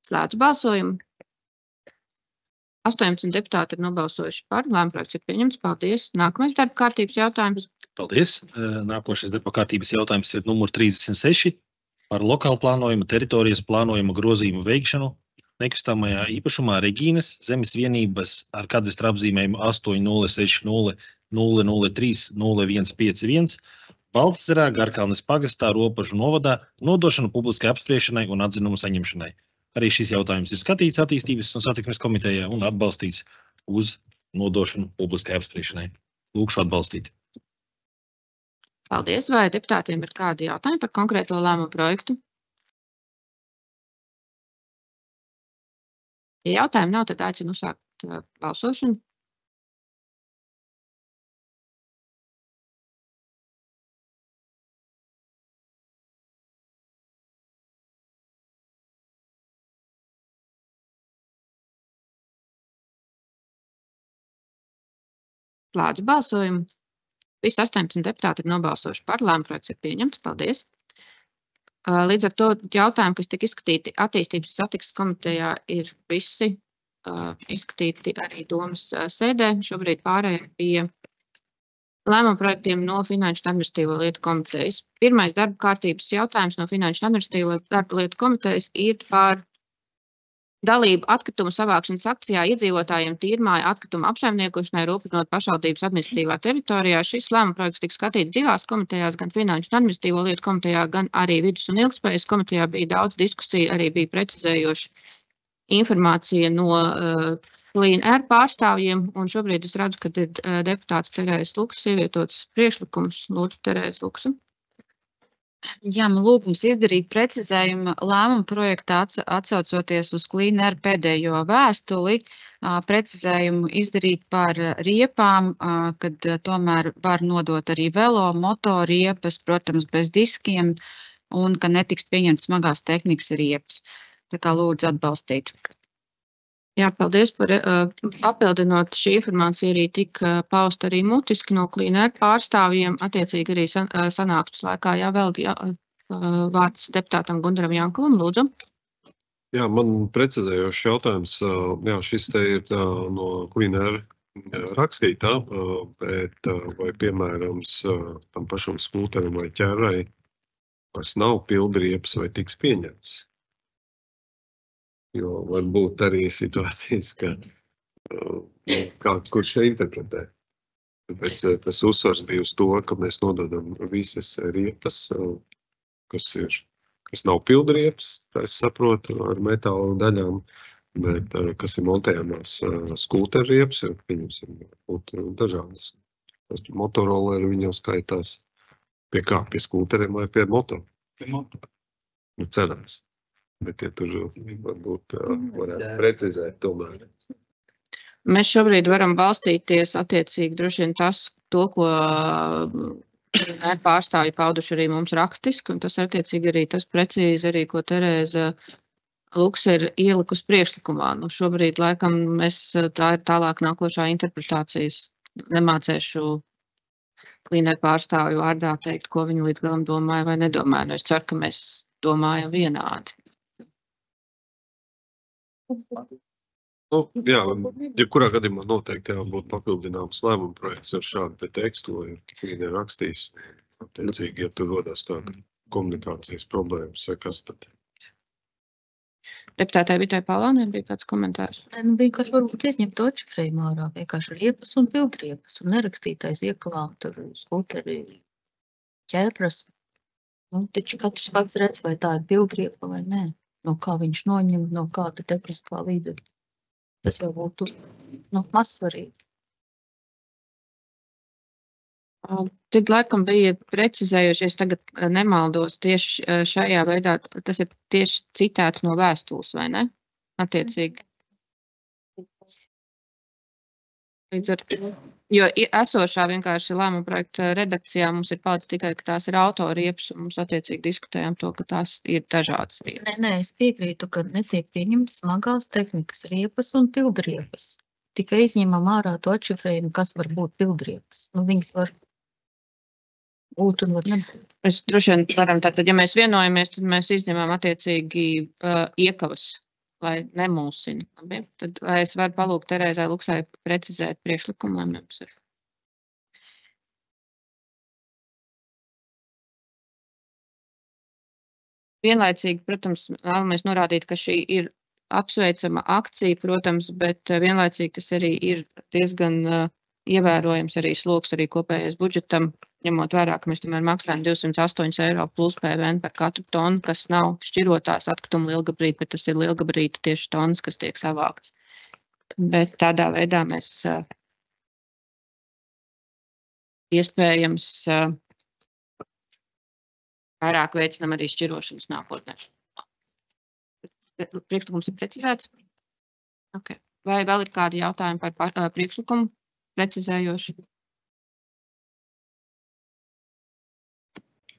Slēdzu balsojumu. 18 deputāti ir nobalsojuši par. Lēmuma projekts ir pieņemts. Paldies. Nākamais darba kārtības jautājums. Paldies. Nākošais darba kārtības jautājums ir numur 36 par lokālu plānojumu teritorijas plānojumu grozījumu veikšanu nekustamajā īpašumā Regīnas zemes vienības ar kadastra apzīmējumu 806000300151 Baltezerā, Garkalnes pagastā, Ropažu novadā, nodošanu publiskai apspriešanai un atzinumu saņemšanai. Arī šis jautājums ir skatīts attīstības un satiksmes komitejā un atbalstīts uz nodošanu publiskai apspriešanai. Lūkšu atbalstīt. Paldies. Vai deputātiem ir kādi jautājumi par konkrēto lēmumu projektu? Ja jautājumu nav, tad aicinu uzsākt balsošanu. Slēdzu balsojumu. Visi 18 deputāti ir nobalsojuši par. Lēmuma projekts ir pieņemts. Paldies. Līdz ar to jautājumi, kas tika izskatīti attīstības un satiksmes komitejā, ir visi izskatīti arī domas sēdē. Šobrīd pārējām pie lēmuma projektiem no Finanšu un administratīvo lietu komitejas. Pirmais darba kārtības jautājums no Finanšu un administratīvo darba lietu komitejas ir par dalību atkritumu savākšanas akcijā iedzīvotājiem tīrmāju atkritumu apsaimniekošanai Ropažu pašvaldības administratīvā teritorijā. Šis lēmuma projekts tika skatīts divās komitejās, gan Finanšu un administratīvo lietu komitejā, gan arī Vides un ilgtspējas komitejā. Bija daudz diskusiju, arī bija precizējoša informācija no Clean Air pārstāvjiem. Un šobrīd es redzu, ka ir deputāts Terēzes Luksas ievietots priekšlikums. Lūdzu, Terēzes Luksa. Jā, man lūgums izdarīt precizējumu lēmumu projektā atsaucoties uz Clean Air pēdējo vēstuli, precizējumu izdarīt par riepām, kad tomēr var nodot arī velo, motorriepas, protams, bez diskiem, un ka netiks pieņemts smagās tehnikas riepas. Tā kā lūdzu atbalstīt. Jā, paldies par papildinot. Šī informācija arī tika pausta arī mutiski no Clean Air pārstāvjiem, attiecīgi arī sanāksmes laikā. Jā, vēl vārds deputātam Gundaram Jankovam, lūdzu. Jā, man precizējošs jautājums. Jā, šis te ir no Clean Air rakstītā, bet vai piemēram tam pašam skūterim vai ķērai vairs nav pildriepas vai tiks pieņemts? Jo var būt arī situācijas, ka kurš interpretē. Tāpēc tas uzsvars bija uz to, ka mēs nododam visas riepas, kas nav pildriepas, es saprotu, ar metāla daļām, bet kas ir montējamās skūterriepas, jo pieņemsim būt dažādas. Motoroleri viņi jau skaitās pie kā? Pie skūteriem vai pie motoru? Pie motoru. Cerams. Bet ja tur varbūt varētu precizēt tomēr. Mēs šobrīd varam balstīties attiecīgi droši vien to, ko pārstāvji pauduši arī mums rakstiski, un tas attiecīgi arī tas precīzi arī, ko Terēza Luksa ir ielikusi priekšlikumā. Nu, šobrīd laikam tā ir tālāk nākošā interpretācijas. Nemācēšu Clean Air pārstāvju vārdā teikt, ko viņi līdz galam domāja vai nedomāja. Nu, es ceru, ka mēs domājam vienādi. Nu, jā, jebkurā gadījumā noteikti jābūt papildināms lēmuma projekts ar šādu te tekstu, lai viņi ir rakstījis. Attiecīgi, ja tur rodās kāda komunikācijas problēmas vai kas tad. Deputātei Vitai Paulānei bija kāds komentārs. Nu, vienkārši varbūt izņemt to atšifrējumu ārā, vienkārši riepas un pildriepas un nerakstītais iekalām tur skuteri ķēpras. Nu, taču katrs pats redz, vai tā ir pildriepa vai nē. No kā viņš noņem, no kāda tehniskā līdzekļa. Tas jau būtu mazsvarīgi. Tad laikam bija precizējušies, tagad nemaldos tieši šajā veidā, tas ir tieši citēts no vēstules, vai ne? Attiecīgi. Līdz ar to, jo esošā vienkārši lēmuma projekta redakcijā mums ir palicis tikai, ka tās ir autoriepas, un mums attiecīgi diskutējām to, ka tās ir dažādas riepas. Nē, es piekrītu, ka netiek pieņemtas smagās tehnikas riepas un pildriepas. Tikai izņemam ārā to atšifrējumu, kas var būt pildriepas. Nu, viņas var būt un var nebūt. Mēs droši vien varam tātad, ja mēs vienojamies, tad mēs izņemam attiecīgi iekavas, lai nemulsina. Tad vai es varu palūgt Terēzai Luksai precizēt priekšlikumu, lai mums ir? Vienlaicīgi, protams, vēlamies norādīt, ka šī ir apsveicama akcija, protams, bet vienlaicīgi tas arī ir diezgan ievērojams arī sloks arī kopējais budžetam, ņemot vērā, ka mēs tomēr maksājam 208 eiro plus PVN par katru tonu, kas nav šķirotās atkritumu lielgabarīti, bet tas ir lielgabarīti tieši tonas, kas tiek savāktas. Bet tādā veidā mēs iespējams vairāk veicinam arī šķirošanas nākotnē. Priekšlikums ir precizēts? Okay. Vai vēl ir kādi jautājumi par priekšlikumu precizējoši?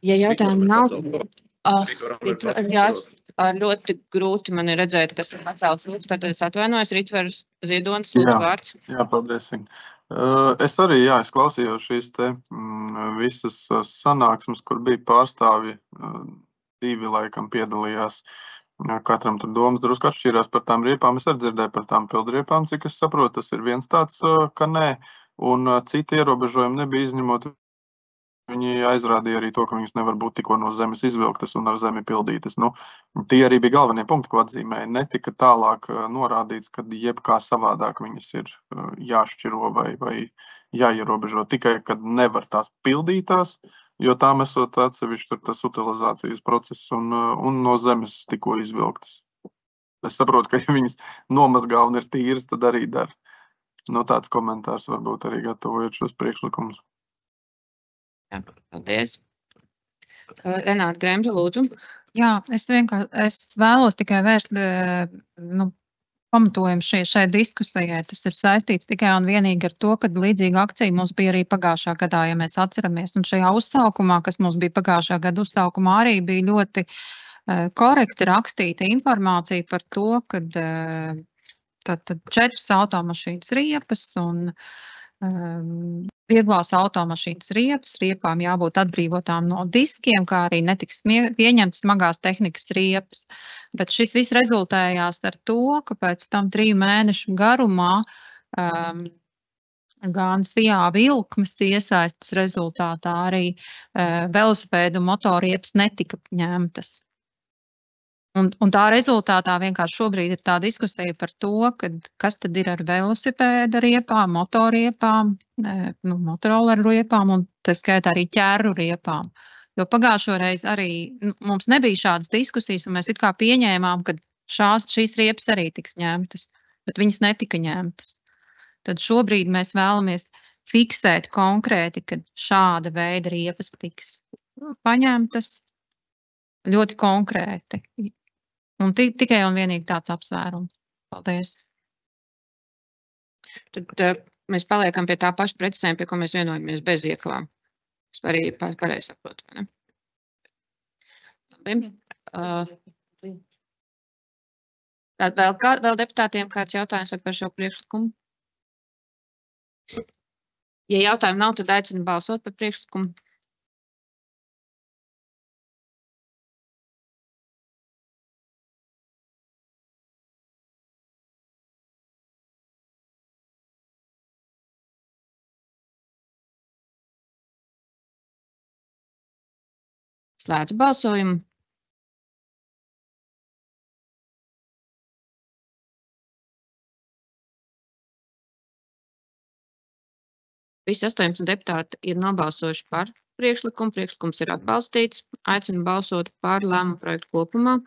Ja jautājumi nav, ļoti grūti man ir redzēt, kas ir pacēls lūdzu, tad es atvainojos, Ritvers Ziedonis, lūdzu vārds. Jā, paldies. Es arī, es klausījos šīs te visas sanāksmes, kur bija pārstāvji, divi laikam piedalījās. Katram tur domas drusku atšķīrās par tām riepām. Es arī dzirdēju par tām pildriepām, cik es saprotu, tas ir viens tāds, ka nē, un citi ierobežojumi nebija izņemot. Viņi aizrādīja arī to, ka viņas nevar būt tikko no zemes izvilktas un ar zemi pildītas. Nu, tie arī bija galvenie punkti, ko atzīmēja. Netika tālāk norādīts, ka jebkā savādāk viņas ir jāšķiro vai jāierobežo. Tikai, kad nevar tās pildītās, jo tām esot atsevišķi tas utilizācijas process un no zemes tikko izvilktas. Es saprotu, ka ja viņas nomazgā un ir tīras, tad arī dara. Nu, tāds komentārs varbūt arī gatavojot šos priekšlikumus. Jā, paldies. Renāta Gremža, lūdzu. Jā, es vēlos tikai vērst pamatojumu šai diskusijai. Tas ir saistīts tikai un vienīgi ar to, ka līdzīga akcija mums bija arī pagājušā gadā, ja mēs atceramies. Un šajā uzsaukumā, kas mums bija pagājušā gada uzsaukumā, arī bija ļoti korekti rakstīta informācija par to, ka tad 4 automašīnas riepas un vieglās automašīnas riepas, riepām jābūt atbrīvotām no diskiem, kā arī netiks pieņemtas smagās tehnikas riepas. Bet šis viss rezultējās ar to, ka pēc tam 3 mēnešu garumā gan SIA vilkmes iesaistas rezultātā arī velosipēdu motorriepas netika ņemtas. Un tā rezultātā vienkārši šobrīd ir tā diskusija par to, kas tad ir ar velosipēda riepām, motorriepām, motoroleru riepām un tā skaitā arī ķēru riepām. Jo pagājušo reizi arī mums nebija šādas diskusijas, un mēs it kā pieņēmām, ka šīs riepas arī tiks ņemtas, bet viņas netika ņemtas. Tad šobrīd mēs vēlamies fiksēt konkrēti, ka šāda veida riepas tiks paņemtas ļoti konkrēti. Un tikai un vienīgi tāds apsvērums. Paldies. Tad mēs paliekam pie tā paša precizējuma, pie ko mēs vienojamies bez iekavām. Es arī pareizi saprotu, vai ne? Labi. Tad vēl deputātiem kāds jautājums par šo priekšlikumu? Ja jautājumu nav, tad aicinu balsot par priekšlikumu. Slēdzu balsojumu. Visi 18 deputāti ir nobalsojuši par priekšlikumu. Priekšlikums ir atbalstīts. Aicinu balsot par lēmumu projektu kopumā.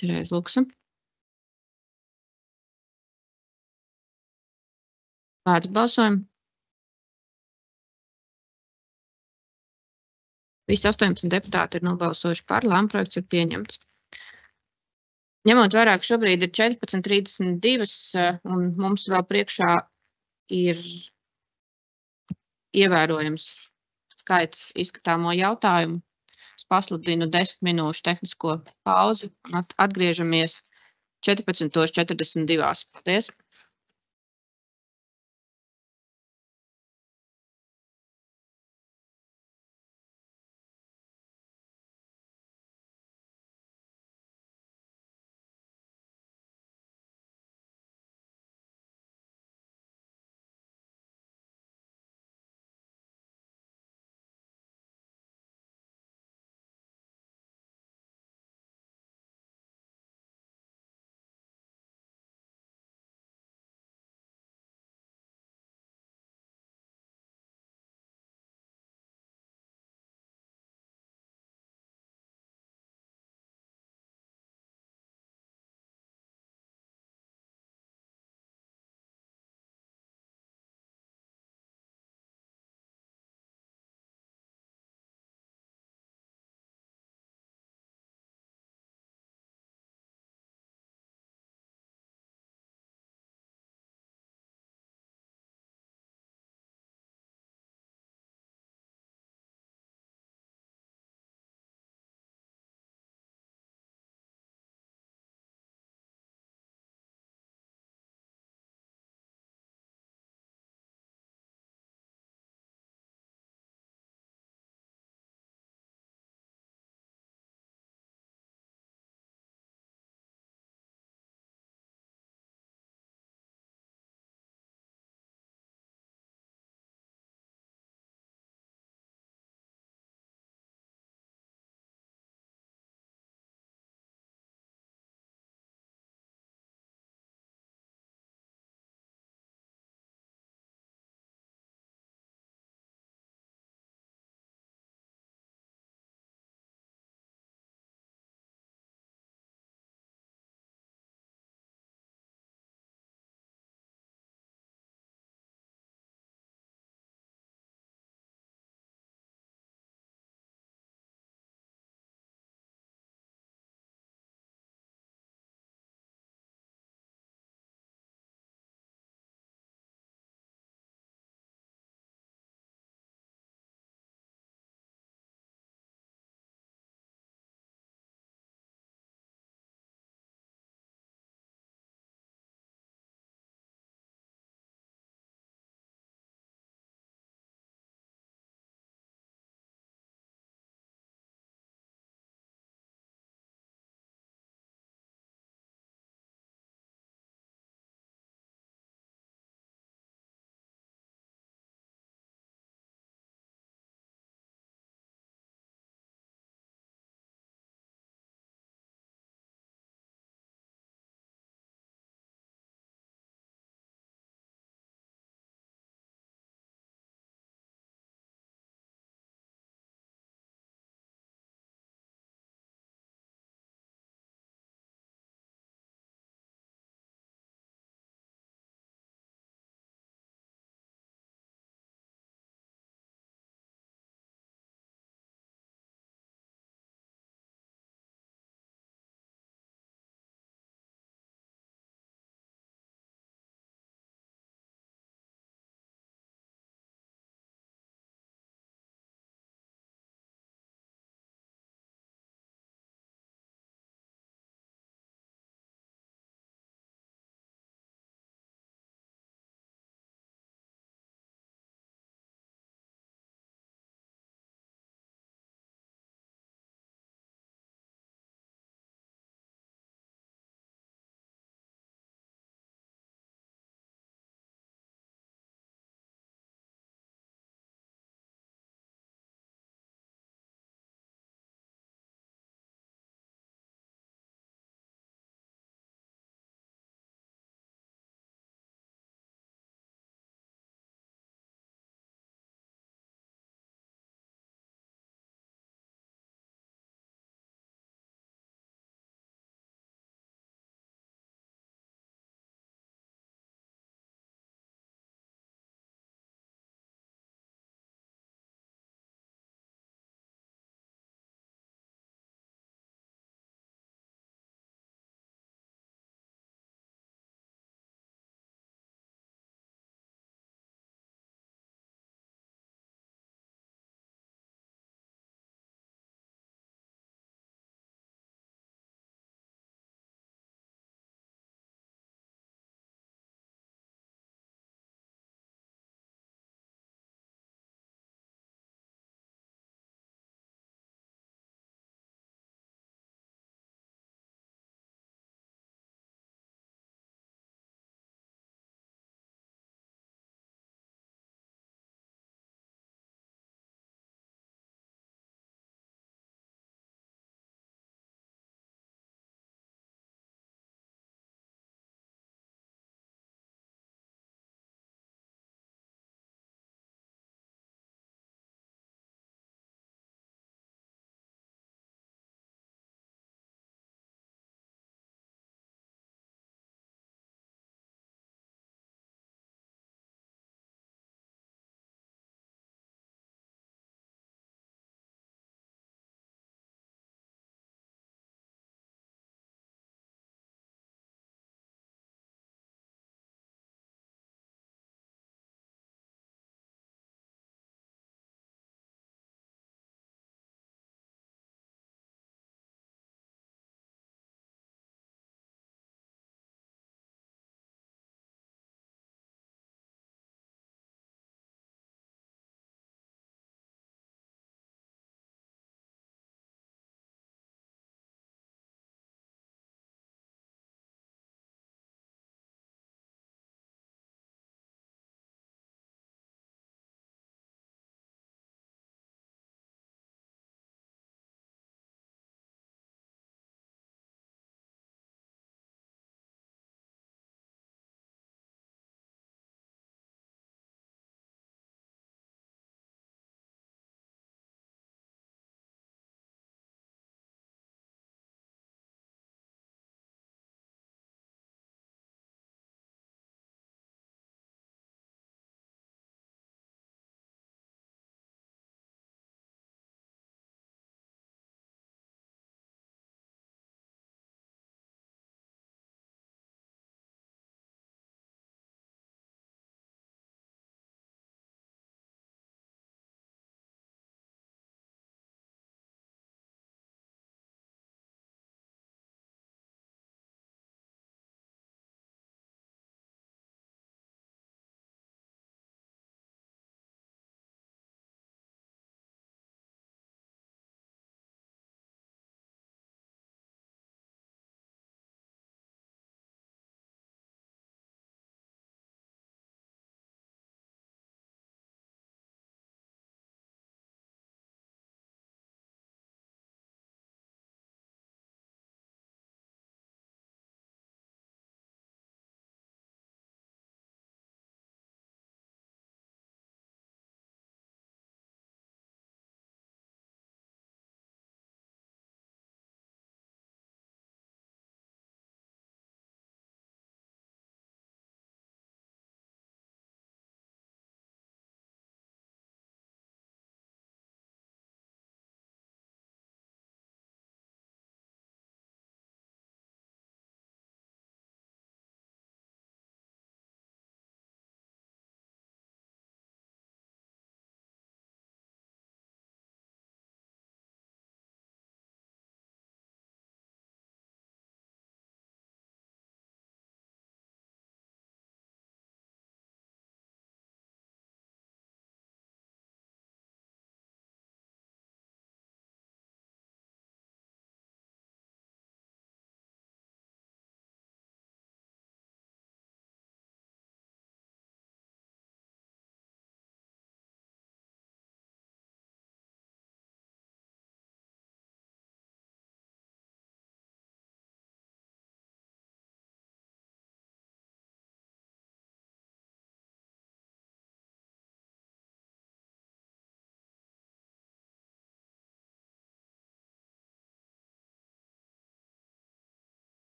Terēza Luksa. Slēdzu balsojumu. Visi 18 deputāti ir nobalsojuši par, lēmuma projekts ir pieņemts. Ņemot vērā, ka šobrīd ir 14:32 un mums vēl priekšā ir ievērojams skaits izskatāmo jautājumu, es pasludinu 10 minūšu tehnisko pauzi un atgriežamies 14:42. Paldies!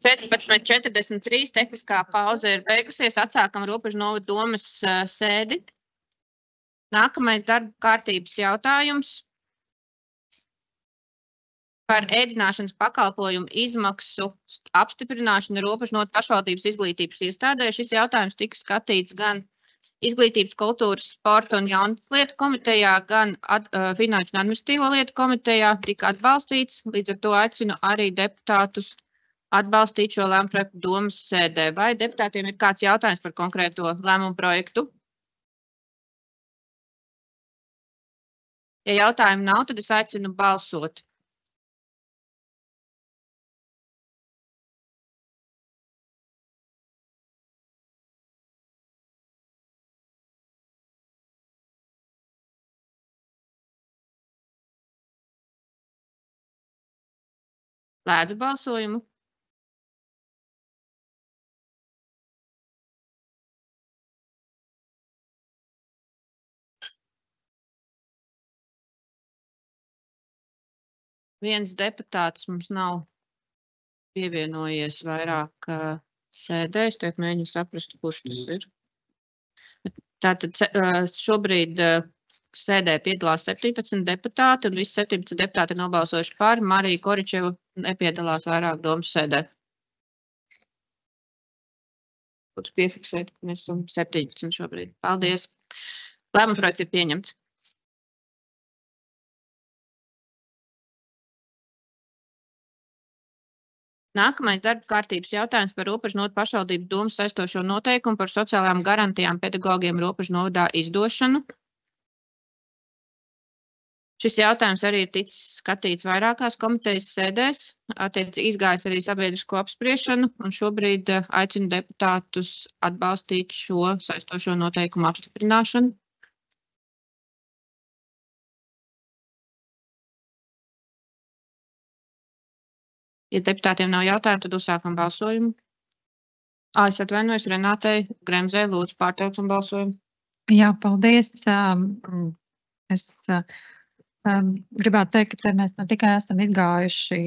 14:43 tehniskā pauze ir beigusies. Atsākam Robežu novada domes sēdi. Nākamais darba kārtības jautājums par ēdināšanas pakalpojumu izmaksu apstiprināšanu Robežu novada pašvaldības izglītības iestādē. Šis jautājums tika skatīts gan Izglītības, kultūras, sporta un jaunatlietu komitejā, gan Finanšu un administratīvo lietu komitejā tika atbalstīts. Līdz ar to aicinu arī deputātus atbalstīt šo lēmumu projektu domes sēdē. Vai deputātiem ir kāds jautājums par konkrēto lēmumu projektu? Ja jautājumu nav, tad es aicinu balsot. Slēdzu balsojumu. Viens deputāts mums nav pievienojies vairāk sēdē. Es tiek mēģinu saprast, kurš tas ir. Tātad šobrīd sēdē piedalās 17 deputāti, un visi 17 deputāti ir nobalsojuši par. Marija Koričeva nepiedalās vairāk domas sēdē. Lūdzu piefiksēt, ka mēs esam 17 šobrīd. Paldies. Lēmuma projekts ir pieņemts. Nākamais darba kārtības jautājums par Robežu novada pašvaldības domas saistošo noteikumu par sociālajām garantijām pedagogiem Robežu novadā izdošanu. Šis jautājums arī ir ticis skatīts vairākās komitejas sēdēs, izgājis arī sabiedrisko apspriešanu, un šobrīd aicinu deputātus atbalstīt šo saistošo noteikumu apstiprināšanu. Ja deputātiem nav jautājumu, tad uzsākam balsojumu. Es atvainojos Renātei Gremzei, lūdzu pārtraucam balsojumu. Jā, paldies. Es gribētu teikt, ka mēs ne tikai esam izgājuši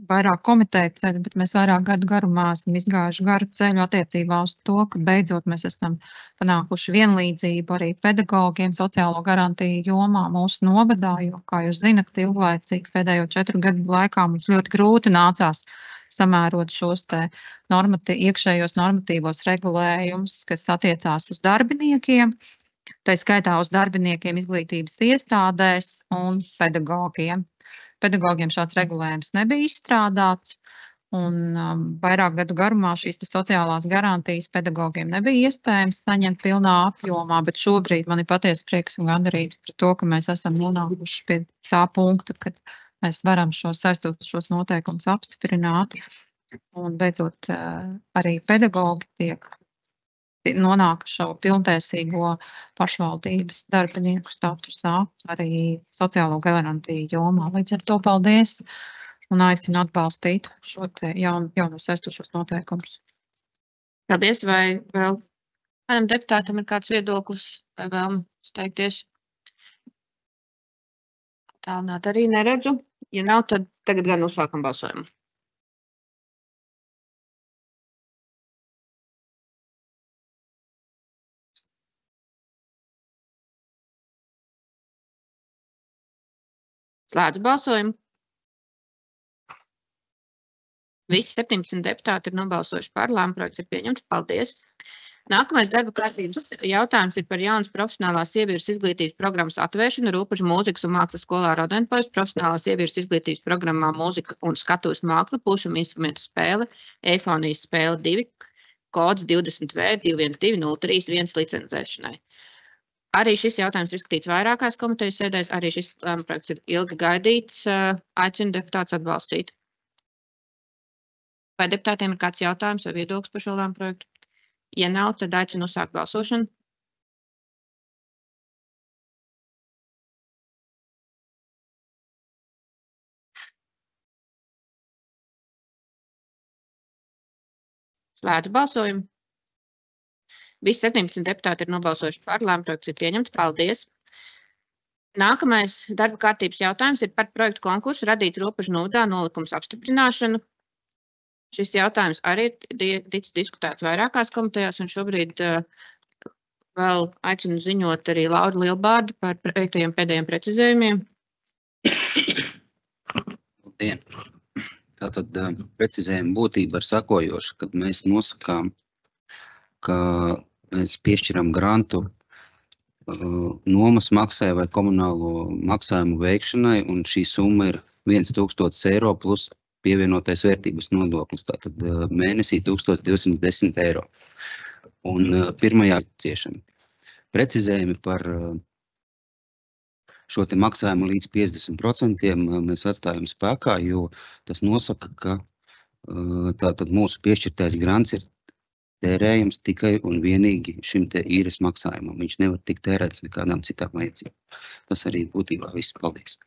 vairāk komiteju ceļu, bet mēs vairāk gadu garumā esam izgājuši garu ceļu attiecībā uz to, ka beidzot mēs esam panākuši vienlīdzību arī pedagogiem sociālo garantiju jomā mūsu novadā, jo, kā jūs zinat, ilglaicīgi pēdējo 4 gadu laikā mums ļoti grūti nācās samērot šos te iekšējos normatīvos regulējumus, kas attiecās uz darbiniekiem. Tā skaitā uz darbiniekiem izglītības iestādēs un pedagogiem. Pedagogiem šāds regulējums nebija izstrādāts, un vairāk gadu garumā šīs sociālās garantijas pedagogiem nebija iespējams saņemt pilnā apjomā, bet šobrīd man ir patiesi prieks un gandarības par to, ka mēs esam nonākuši pie tā punkta, kad mēs varam šos saistošos noteikumus apstiprināt, un beidzot arī pedagogi nonāk šo pilntiesīgo pašvaldības darbinieku statusā, arī sociālo garantiju jomā. Līdz ar to paldies un aicinu atbalstīt šo jauno saistošos noteikumus. Paldies, vai vēl kādam deputātam ir kāds viedoklis vai vēlme izteikties? Tālnāt arī neredzu. Ja nav, tad tagad gan uzsākam balsojumu. Slēdzu balsojumu. Visi 17 deputāti ir nobalsojuši par, lēmuma projekts ir pieņemts. Paldies. Nākamais darba kārtības jautājums ir par jaunas profesionālās sievietes izglītības programmas atvēršanu Robežu mūzikas un mākslas skolā Rodenpojas profesionālās sievietes izglītības programmā mūzika un skatuves māksla, pušuma instrumentu spēle, eifonijas spēle 2, kods 20V21203 licencēšanai. Arī šis jautājums ir izskatīts vairākās komitejas sēdēs, arī šis lēmuma projekts ir ilgi gaidīts, aicinu deputātus atbalstīt. Vai deputātiem ir kāds jautājums vai viedoklis par šo lēmumu projektu? Ja nav, tad aicinu uzsākt balsošanu. Slēdzu balsojumu. Visi 17 deputāti ir nobalsojuši par, lēmuma projekts ir pieņemts. Paldies. Nākamais darba kārtības jautājums ir par projektu konkursu radīt Robežu novadā nolikums apstiprināšanu. Šis jautājums arī ir ticis diskutēts vairākās komitejās, un šobrīd vēl aicinu ziņot arī Lauru Lielbārdu par veiktajiem pēdējiem precizējumiem. Labdien! Tātad precizējuma būtība ir sakojoša, kad mēs nosakām, ka mēs piešķiram grantu nomas maksai vai komunālo maksājumu veikšanai, un šī summa ir 1000 eiro plus pievienotais vērtības nodoklis, tātad mēnesī 1210 eiro. Un pirmajā ciešana. Precizējumi par šo te maksājumu līdz 50% mēs atstājam spēkā, jo tas nosaka, ka tātad mūsu piešķirtais grants ir tērējams tikai un vienīgi šim te īres maksājumam. Viņš nevar tikt tērēts nekādām citām vajadzībām. Tas arī būtībā viss. Paldies.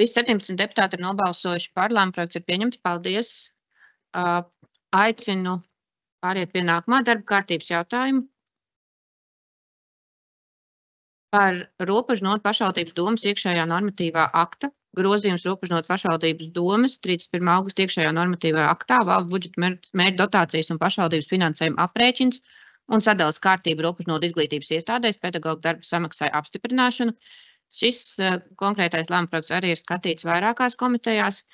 Visi 17 deputāti ir nobalsojuši par, lēmumprojekts ir pieņemts. Paldies. Aicinu pāriet pie nākamā darba kārtības jautājumu par Robežnotu pašvaldības domes iekšējā normatīvā akta. Grozījums Robežnotu pašvaldības domes 31. augusta iekšējā normatīvā aktā valsts budžeta mērķu dotācijas un pašvaldības finansējuma aprēķins un sadalas kārtība Robežnotu izglītības iestādēs pedagoģu darba samaksai apstiprināšanu. Šis konkrētais lēmumprojekts arī ir skatīts vairākās komitejās,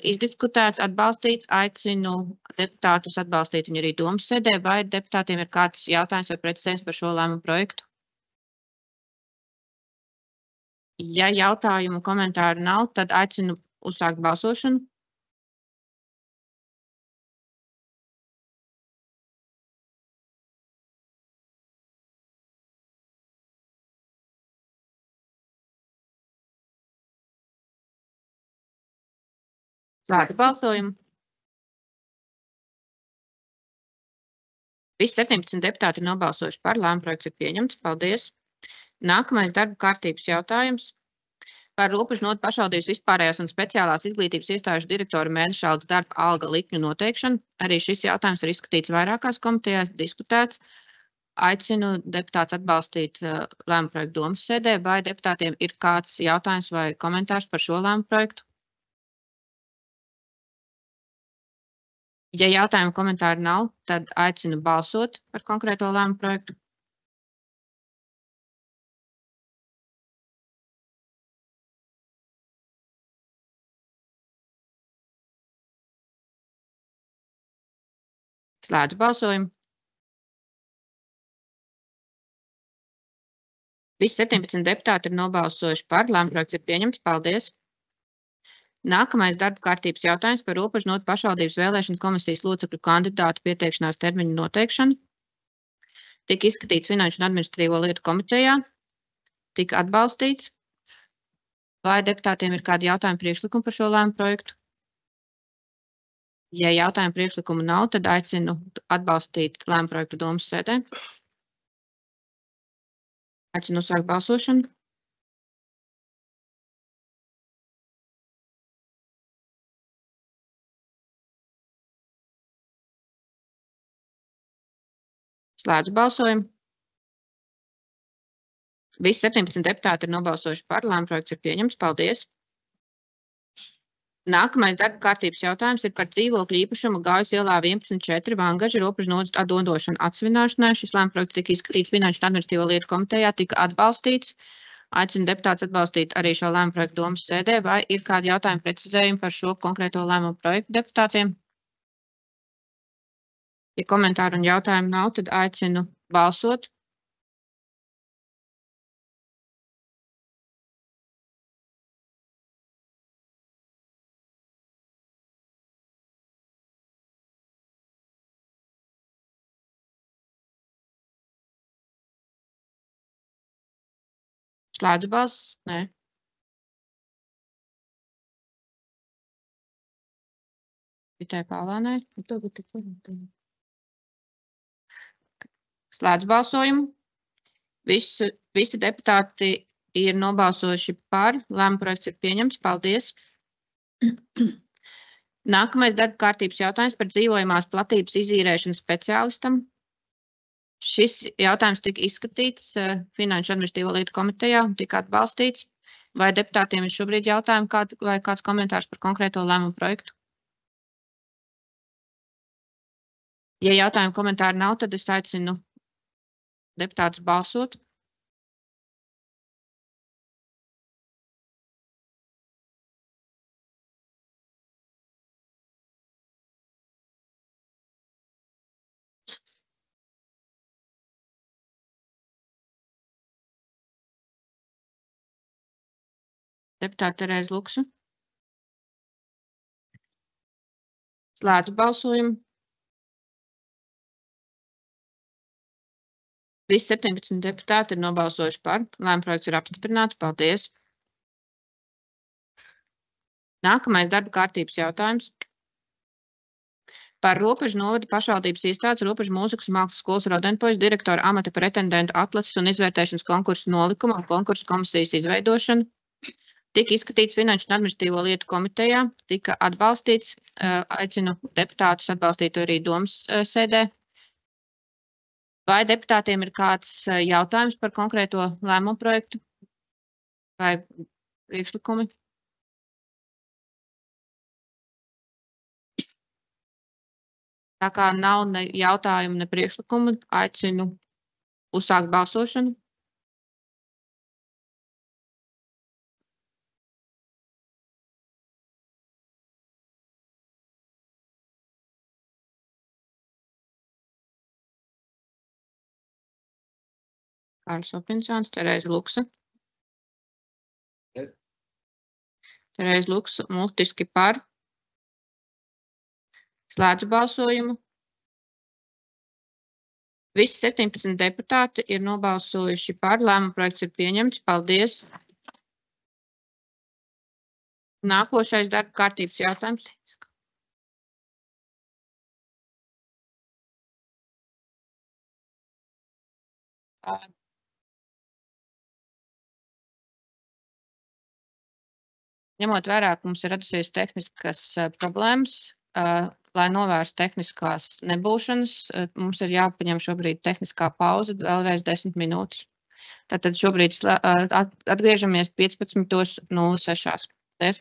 izdiskutēts, atbalstīts. Aicinu deputātus atbalstīt viņu arī domas sēdē, vai deputātiem ir kāds jautājums vai precizējums par šo lēmumu projektu? Ja jautājumu komentāru nav, tad aicinu uzsākt balsošanu. Slēdzu balsojumu. Visi 17 deputāti ir nobalsojuši par, lēmumprojekts ir pieņemts. Paldies. Nākamais darba kārtības jautājums par Robežnotu pašvaldības vispārējās un speciālās izglītības iestāžu direktoru mēneša algas darba alga likmju noteikšanu. Arī šis jautājums ir izskatīts vairākās komitejās, diskutēts. Aicinu deputātus atbalstīt lēmumprojektu domas sēdē, vai deputātiem ir kāds jautājums vai komentārs par šo lēmumprojektu? Ja jautājumu komentāru nav, tad aicinu balsot par konkrēto lēmumprojektu. Slēdzu balsojumu. Visi 17 deputāti ir nobalsojuši par, lēmumprojekts ir pieņemts. Paldies. Nākamais darba kārtības jautājums par Robežnotu pašvaldības vēlēšanu komisijas locekļu kandidātu pieteikšanās termiņu noteikšanu. Tika izskatīts Finanšu un administratīvo lietu komitejā. Tika atbalstīts. Vai deputātiem ir kādi jautājumi priekšlikumi par šo lēmumprojektu? Ja jautājumu priekšlikumu nav, tad aicinu atbalstīt lēmumprojektu domas sēdē. Aicinu uzsākt balsošanu. Slēdzu balsojumu. Visi 17 deputāti ir nobalsojuši par, lēmumprojekts ir pieņemts. Paldies. Nākamais darba kārtības jautājums ir par dzīvokļu īpašumu Gaujas ielā 11.4 Vangaža robežnotu atdošanu atsvināšanai. Šis lēmumprojekts tika izskatīts Finanšu un administratīvo lietu komitejā, tika atbalstīts. Aicinu deputātus atbalstīt arī šo lēmumprojektu domas sēdē, vai ir kādi jautājumi precizējumi par šo konkrēto lēmumprojektu deputātiem? Ja komentāru un jautājumu nav, tad aicinu balsot. Slēdzu balsis? Nē. Tikai Pālānai. Slēdzu balsojumu. Visi deputāti ir nobalsojuši par. Lēmuma projekts ir pieņemts. Paldies. Nākamais darba kārtības jautājums par dzīvojamās platības izīrēšanu speciālistam. Šis jautājums tika izskatīts Finanšu administratīvo lietu komitejā, tika atbalstīts. Vai deputātiem ir šobrīd jautājumi vai kāds komentārs par konkrēto lēmumu projektu? Ja jautājumu komentāru nav, tad es aicinu deputātus balsot. Deputāte Terēza Luksa. Slēdzu balsojumu. Visi 17 deputāti ir nobalsojuši par. Lēmuma projekts ir apstiprināts. Paldies. Nākamais darba kārtības jautājums. Par Robežu novada pašvaldības iestādes Robežu mūzikas un mākslas skolas Rodenpoļas direktora amata pretendentu atlases un izvērtēšanas konkursu nolikumu un konkursu komisijas izveidošanu. Tika izskatīts Finanšu un administratīvo lietu komitejā, tika atbalstīts. Aicinu deputātus atbalstīt to arī domas sēdē. Vai deputātiem ir kāds jautājums par konkrēto lēmumu projektu vai priekšlikumi? Tā kā nav ne jautājumu, ne priekšlikumu, aicinu uzsākt balsošanu. Kārlis Opinsons, Terēza Luksa. Terēza Luksa mutiski par. Slēdzu balsojumu. Visi 17 deputāti ir nobalsojuši par. Lēmuma projekts ir pieņemts. Paldies. Nākošais darba kārtības jautājums. Ņemot vērā, ka mums ir radusies tehniskas problēmas, lai novērstu tehniskās nebūšanas, mums ir jāpaņem šobrīd tehniskā pauze, vēlreiz 10 minūtes. Tātad šobrīd atgriežamies 15:06.